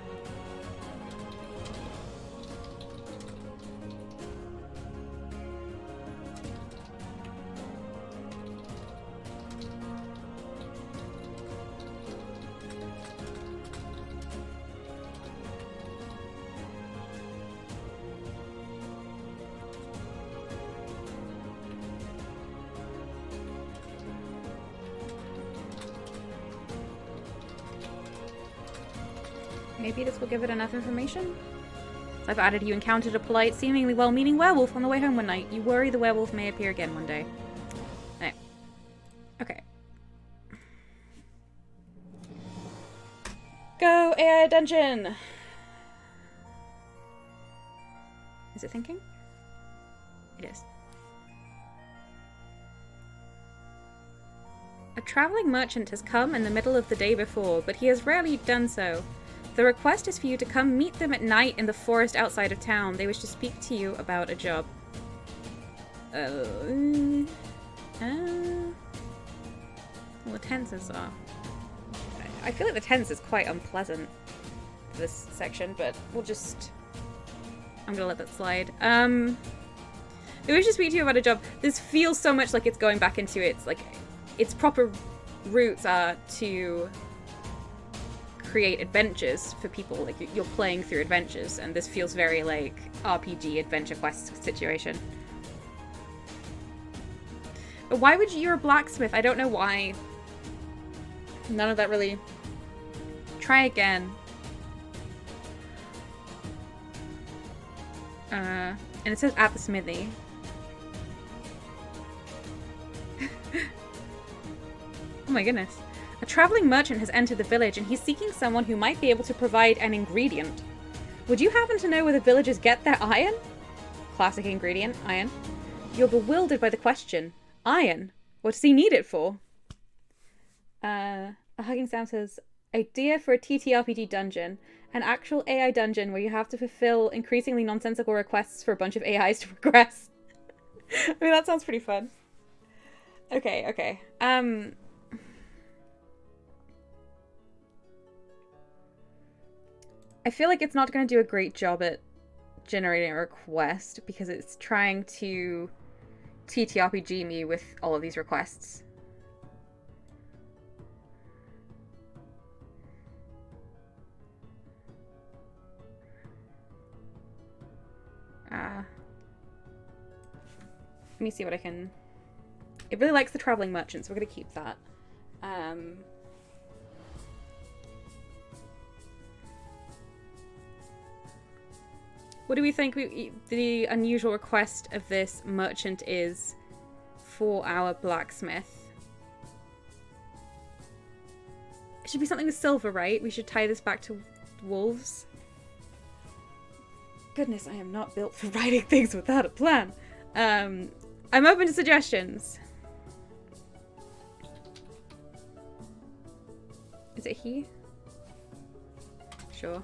Maybe this will give it enough information? I've added you encountered a polite, seemingly well-meaning werewolf on the way home one night. You worry the werewolf may appear again one day. Right. Okay. Go AI dungeon! Is it thinking? It is. A traveling merchant has come in the middle of the day before, but he has rarely done so. The request is for you to come meet them at night in the forest outside of town. They wish to speak to you about a job. Well, the tenses are... I feel like the tense is quite unpleasant for this section, but we'll just... I'm gonna let that slide. They wish to speak to you about a job. This feels so much like it's going back into its proper roots are to create adventures for people. Like, you're playing through adventures, and this feels very like RPG adventure quest situation. But why would you're a blacksmith? I don't know why. None of that really. Try again. And it says at the smithy. Oh my goodness. A traveling merchant has entered the village, and he's seeking someone who might be able to provide an ingredient. Would you happen to know where the villagers get their iron? Classic ingredient, iron. You're bewildered by the question. Iron? What does he need it for? A Hugging Sam says, idea for a TTRPG dungeon. An actual AI dungeon where you have to fulfill increasingly nonsensical requests for a bunch of AIs to progress. I mean, that sounds pretty fun. Okay. I feel like it's not going to do a great job at generating a request because it's trying to TTRPG me with all of these requests. Let me see what I can... It really likes the traveling merchant, so we're going to keep that. What do we think the unusual request of this merchant is for our blacksmith? It should be something with silver, right? We should tie this back to wolves. Goodness, I am not built for writing things without a plan. I'm open to suggestions. Is it he? Sure.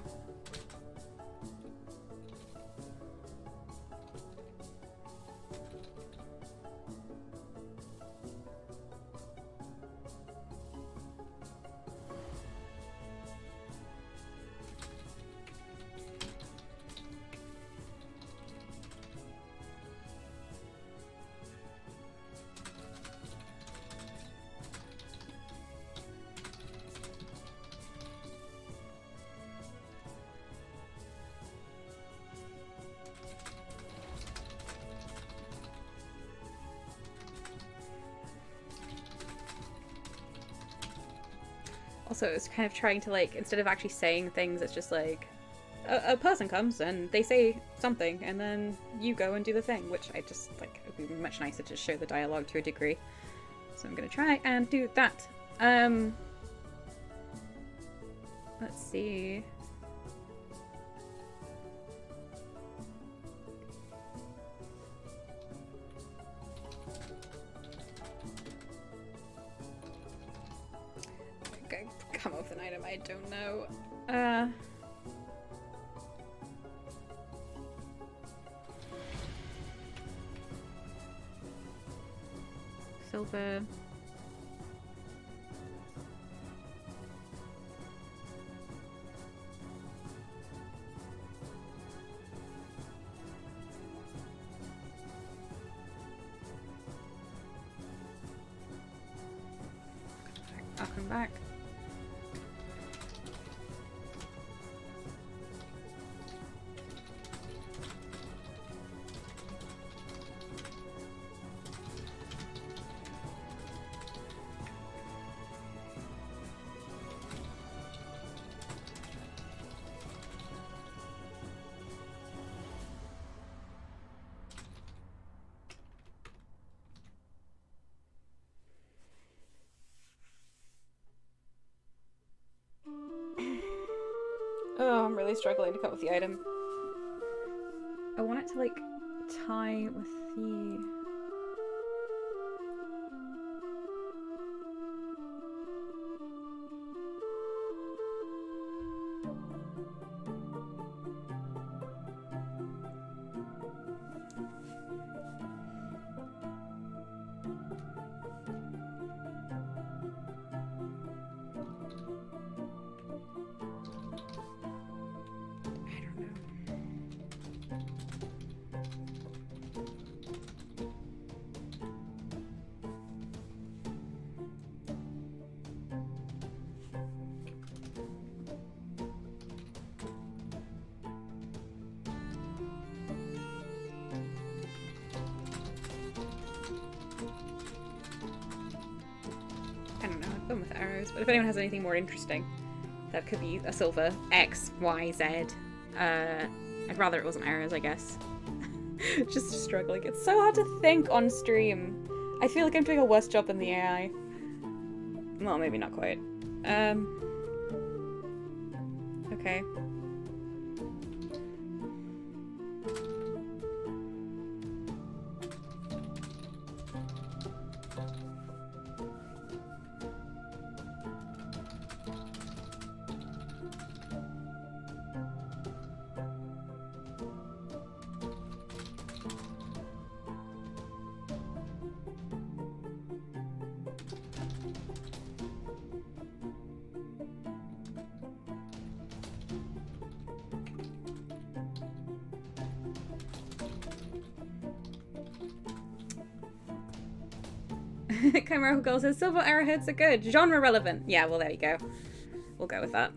Also, it's kind of trying to, like, instead of actually saying things, it's just like, a person comes and they say something, and then you go and do the thing, which I just, like, it would be much nicer to show the dialogue to a degree. So I'm gonna try and do that. Let's see. Come up with an item, I don't know. Silver. I'll come back. Oh, I'm really struggling to come up with the item. I want it to, like, tie with the... Fun with arrows, but if anyone has anything more interesting, that could be a silver X, Y, Z. I'd rather it wasn't arrows, I guess. Just struggling. It's so hard to think on stream. I feel like I'm doing a worse job than the AI. Well, maybe not quite. Okay. Chimera Girl says silver arrowheads are good. Genre relevant. Yeah, well, there you go. We'll go with that.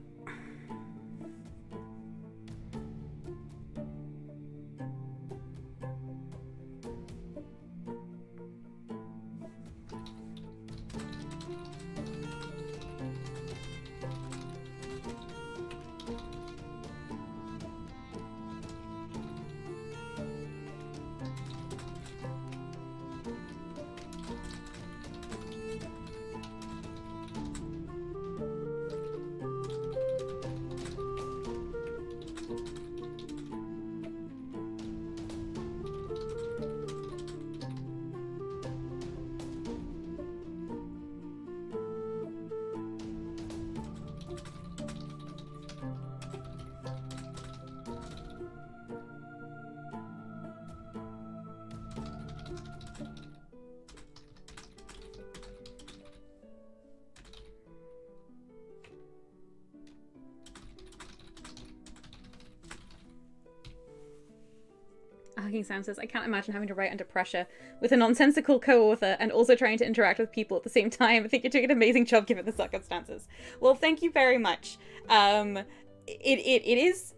Hugging Sam says, I can't imagine having to write under pressure with a nonsensical co-author and also trying to interact with people at the same time. I think you're doing an amazing job given the circumstances. Well, thank you very much. It is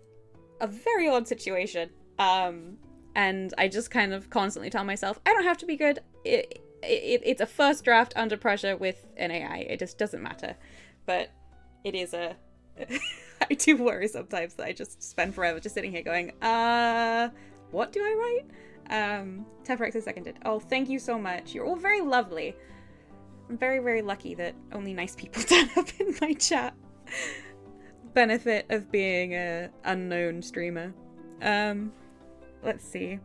a very odd situation. And I just kind of constantly tell myself, I don't have to be good. It's a first draft under pressure with an AI. It just doesn't matter. But it is a... I do worry sometimes that I just spend forever just sitting here going, what do I write? Tefrex is seconded. Oh, thank you so much. You're all very lovely. I'm very, very lucky that only nice people turn up in my chat. Benefit of being a unknown streamer. Let's see.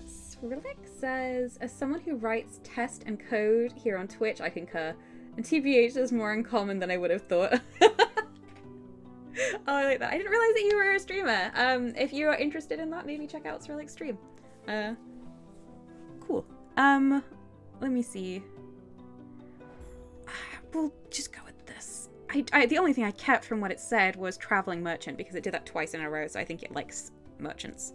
Skrillex says, as someone who writes test and code here on Twitch, I concur. And TBH is more in common than I would have thought. Oh, I like that. I didn't realize that you were a streamer. If you are interested in that, maybe check out Skrillex stream. Cool. Let me see. We'll just go with this. The only thing I kept from what it said was traveling merchant, because it did that twice in a row, so I think it likes merchants.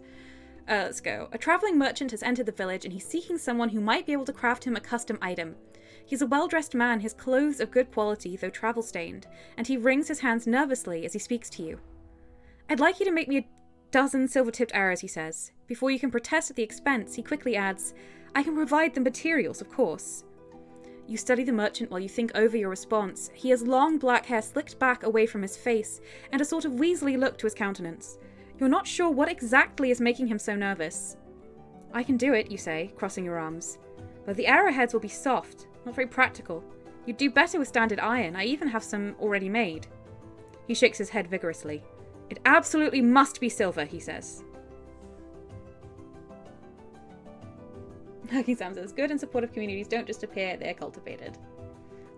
Let's go. A traveling merchant has entered the village, and he's seeking someone who might be able to craft him a custom item. He's a well-dressed man, his clothes of good quality, though travel-stained, and he wrings his hands nervously as he speaks to you. I'd like you to make me a dozen silver-tipped arrows, he says. Before you can protest at the expense, he quickly adds, I can provide the materials, of course. You study the merchant while you think over your response. He has long black hair slicked back away from his face, and a sort of weaselly look to his countenance. You're not sure what exactly is making him so nervous. I can do it, you say, crossing your arms. But the arrowheads will be soft, not very practical. You'd do better with standard iron. I even have some already made. He shakes his head vigorously. It absolutely must be silver, he says. Hugging Sam says, good and supportive communities don't just appear, they're cultivated.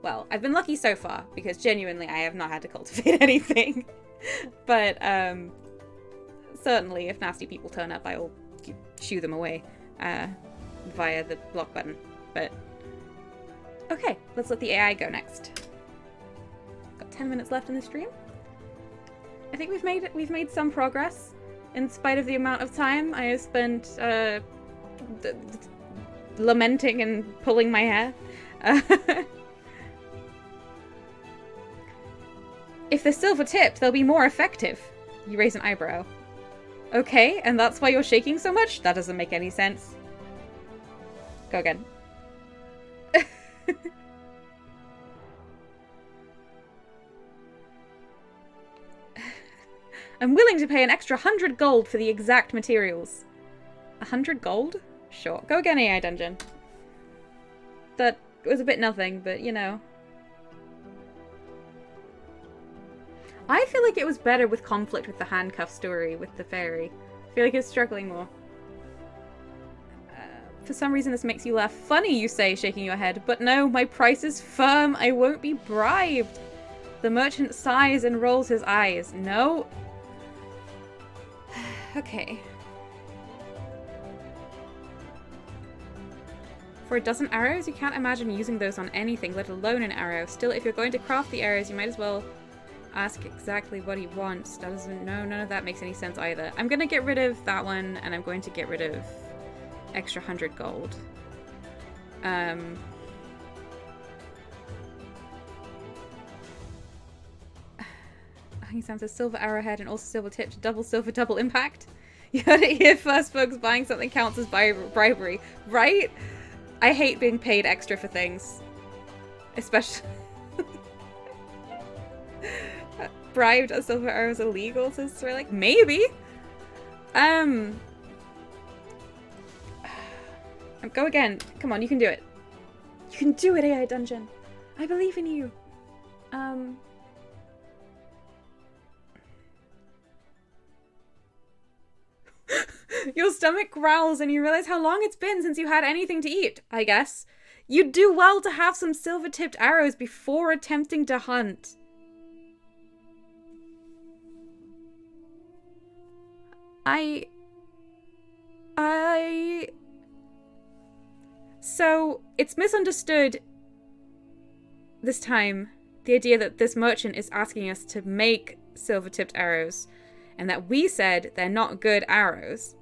Well, I've been lucky so far, because genuinely I have not had to cultivate anything. But, certainly, if nasty people turn up, I will shoo them away via the block button. But okay, let's let the AI go next. Got 10 minutes left in the stream. I think we've made some progress, in spite of the amount of time I have spent lamenting and pulling my hair. If they're silver tipped, they'll be more effective. You raise an eyebrow. Okay, and that's why you're shaking so much? That doesn't make any sense. Go again. I'm willing to pay an extra 100 gold for the exact materials. 100 gold? Sure. Go again, AI Dungeon. That was a bit nothing, but you know. I feel like it was better with conflict with the handcuff story with the fairy. I feel like it's struggling more. For some reason this makes you laugh. Funny, you say, shaking your head. But no, my price is firm. I won't be bribed. The merchant sighs and rolls his eyes. No. Okay. For a dozen arrows? You can't imagine using those on anything, let alone an arrow. Still, if you're going to craft the arrows, you might as well ask exactly what he wants. That doesn't... No, none of that makes any sense either. I'm going to get rid of that one, and I'm going to get rid of extra 100 gold. He sounds a silver arrowhead and also silver tipped. Double silver, double impact. You heard it here first, folks. Buying something counts as bribery. Right? I hate being paid extra for things. Especially... Bribed a silver arrow is illegal, says Skrillex. Maybe. Go again. Come on, you can do it. You can do it, AI Dungeon. I believe in you. Your stomach growls and you realize how long it's been since you had anything to eat, I guess. You'd do well to have some silver-tipped arrows before attempting to hunt. So, it's misunderstood this time, the idea that this merchant is asking us to make silver-tipped arrows, and that we said they're not good arrows.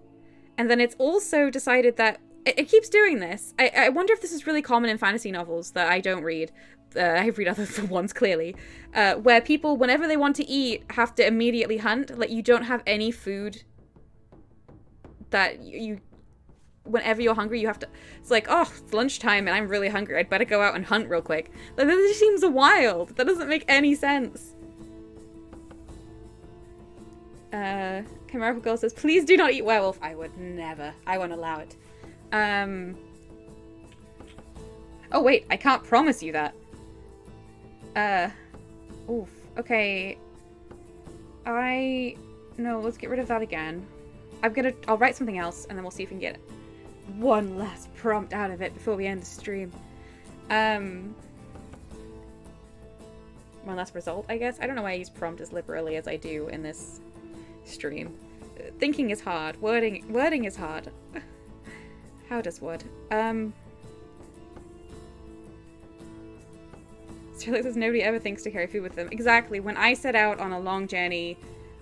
And then it's also decided that it keeps doing this. I wonder if this is really common in fantasy novels that I don't read. I read other ones, clearly. Where people, whenever they want to eat, have to immediately hunt. Like, you don't have any food that you whenever you're hungry, you have to... It's like, oh, it's lunchtime and I'm really hungry. I'd better go out and hunt real quick. Like, that just seems wild. That doesn't make any sense. Chimerical Girl says, please do not eat werewolf. I would never. I won't allow it. Oh, wait. I can't promise you that. Oof. Okay. No, let's get rid of that again. I'll write something else and then we'll see if we can get one last prompt out of it before we end the stream. One last result, I guess. I don't know why I use prompt as liberally as I do in this stream. Thinking is hard. Wording is hard. How does word? Sterling says nobody ever thinks to carry food with them. Exactly. When I set out on a long journey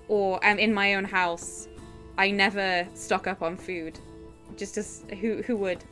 or am in my own house, I never stock up on food. Just as who would?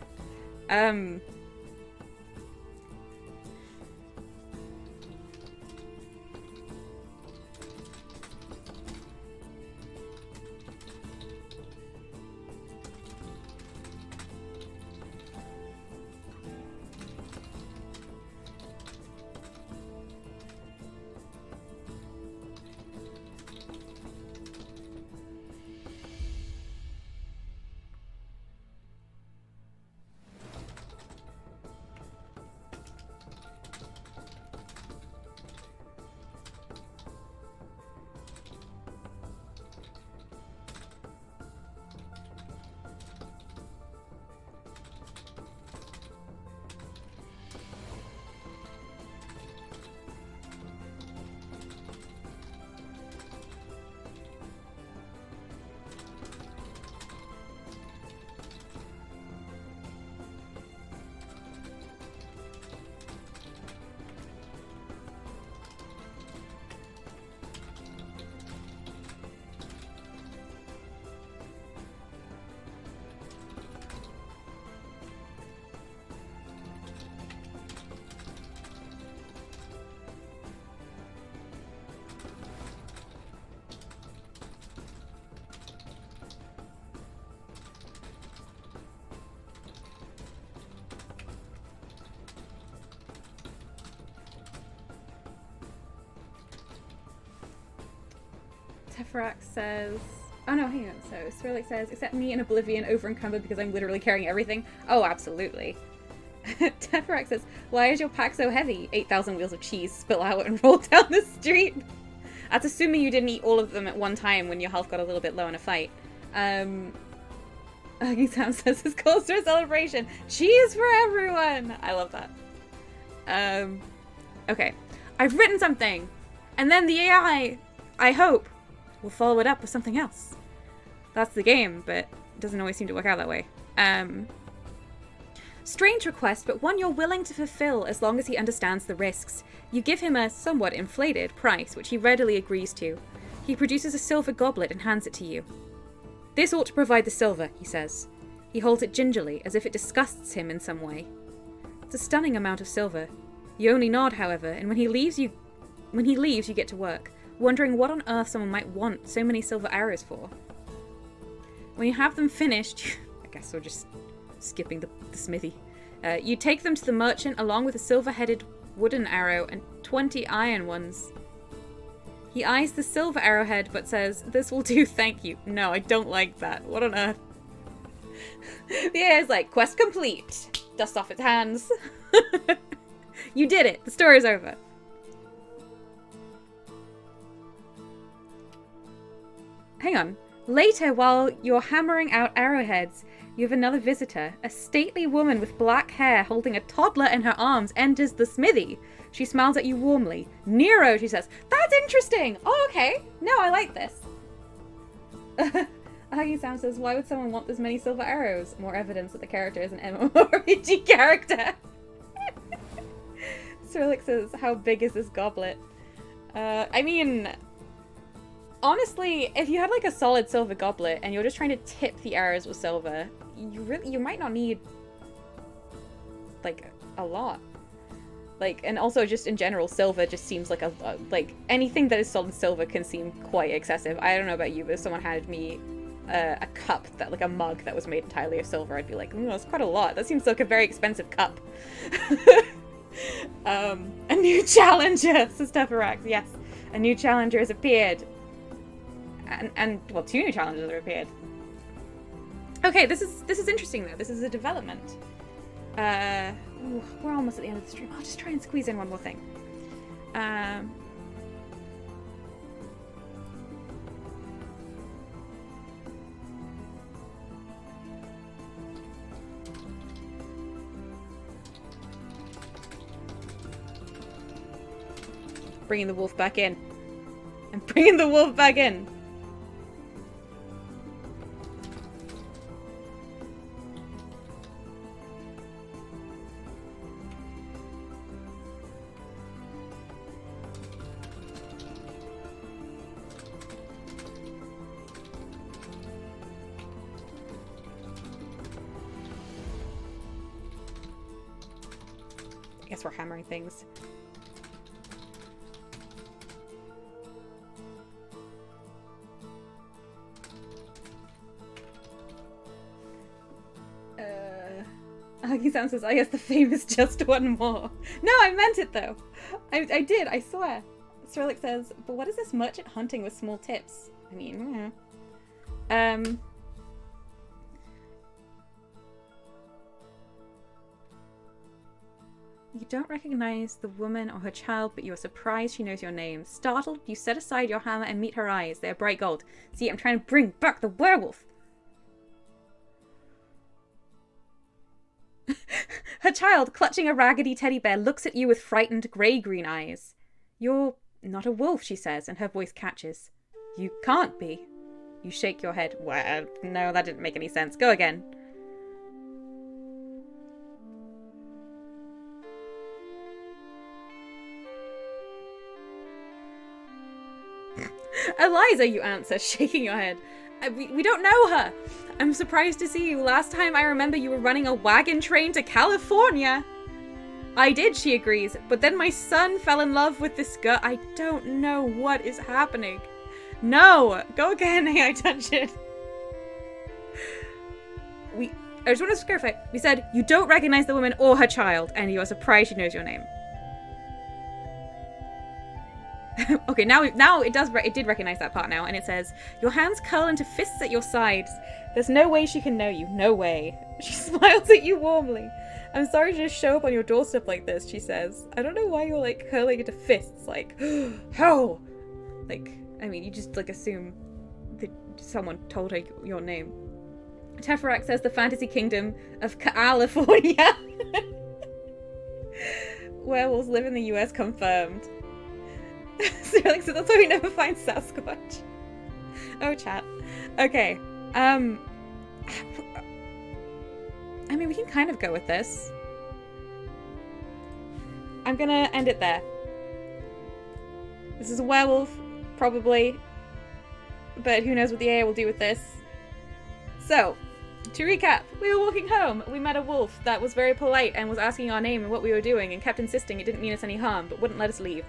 Teferac says... Oh no, hang on. So, Cyrillic says, except me in Oblivion over encumbered because I'm literally carrying everything. Oh, absolutely. Teferac says, why is your pack so heavy? 8,000 wheels of cheese spill out and roll down the street. That's assuming you didn't eat all of them at one time when your health got a little bit low in a fight. Sam says, this calls for a celebration. Cheese for everyone! I love that. Okay. I've written something! And then the AI, I hope, will follow it up with something else. That's the game, but it doesn't always seem to work out that way. Strange request, but one you're willing to fulfill as long as he understands the risks. You give him a somewhat inflated price, which he readily agrees to. He produces a silver goblet and hands it to you. This ought to provide the silver, he says. He holds it gingerly, as if it disgusts him in some way. It's a stunning amount of silver. You only nod, however, and when he leaves, you get to work, wondering what on earth someone might want so many silver arrows for. When you have them finished, I guess we're just skipping the smithy, you take them to the merchant along with a silver-headed wooden arrow and 20 iron ones. He eyes the silver arrowhead but says, this will do, thank you. No, I don't like that. What on earth? The AI's like, quest complete. Dust off its hands. You did it. The story's over. Hang on. Later, while you're hammering out arrowheads, you have another visitor. A stately woman with black hair holding a toddler in her arms enters the smithy. She smiles at you warmly. Nero, she says. That's interesting. Oh, okay. No, I like this. Hugging Sam says, why would someone want this many silver arrows? More evidence that the character is an MMORPG character. Cyrillic says, how big is this goblet? I mean, honestly, if you had like a solid silver goblet and you're just trying to tip the arrows with silver, you might not need like a lot. Like, and also just in general, silver just seems like like anything that is solid silver can seem quite excessive. I don't know about you, but if someone handed me a cup, like a mug that was made entirely of silver, I'd be like, that's quite a lot. That seems like a very expensive cup. A new challenger, says Teferax. Yes, a new challenger has appeared. And well, 2 new challengers have appeared. Okay, this is interesting though. This is a development. We're almost at the end of the stream. I'll just try and squeeze in one more thing. Bringing the wolf back in. I'm bringing the wolf back in. I guess we're hammering things. Huggy Sam says, I guess the famous just one more. No, I meant it though. I did, I swear. Cyrillic says, but what is this merchant hunting with small tips? I mean, You don't recognize the woman or her child, but you are surprised she knows your name. Startled, you set aside your hammer and meet her eyes. They are bright gold. See, I'm trying to bring back the werewolf. Her child, clutching a raggedy teddy bear, looks at you with frightened grey-green eyes. You're not a wolf, she says, and her voice catches. You can't be. You shake your head. Well, no, that didn't make any sense. Go again. Eliza, you answer, shaking your head. We don't know her. I'm surprised to see you. Last time I remember you were running a wagon train to California. I did, she agrees, but then my son fell in love with this girl. I don't know what is happening. No, go again, AI Dungeon. I just want to clarify. We said you don't recognize the woman or her child, and you are surprised she knows your name. Okay, now it did recognize that part now, and it says, your hands curl into fists at your sides. There's no way she can know you. No way. She smiles at you warmly. I'm sorry to just show up on your doorstep like this, she says. I don't know why you're, like, curling into fists, like, how? Like, I mean, you just, like, assume that someone told her your name. Teferac says the fantasy kingdom of California. Werewolves live in the US, confirmed. Sterling says that's why we never find Sasquatch. Oh, chat. Okay. I mean, we can kind of go with this. I'm gonna end it there. This is a werewolf, probably. But who knows what the AI will do with this. So, to recap, we were walking home. We met a wolf that was very polite and was asking our name and what we were doing and kept insisting it didn't mean us any harm, but wouldn't let us leave.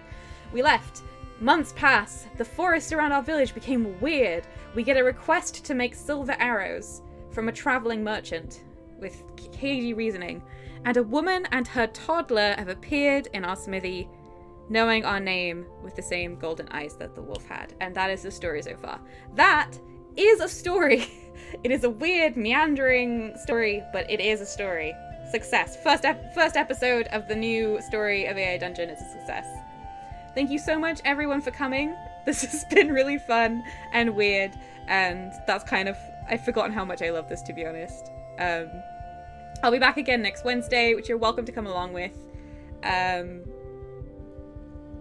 We left. Months pass. The forest around our village became weird. We get a request to make silver arrows from a traveling merchant with cagey reasoning. And a woman and her toddler have appeared in our smithy, knowing our name with the same golden eyes that the wolf had. And that is the story so far. That is a story. It is a weird, meandering story, but it is a story. Success. First episode of the new story of AI Dungeon is a success. Thank you so much, everyone, for coming. This has been really fun and weird, and that's kind of... I've forgotten how much I love this, to be honest. I'll be back again next Wednesday, which you're welcome to come along with.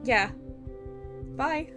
Yeah. Bye.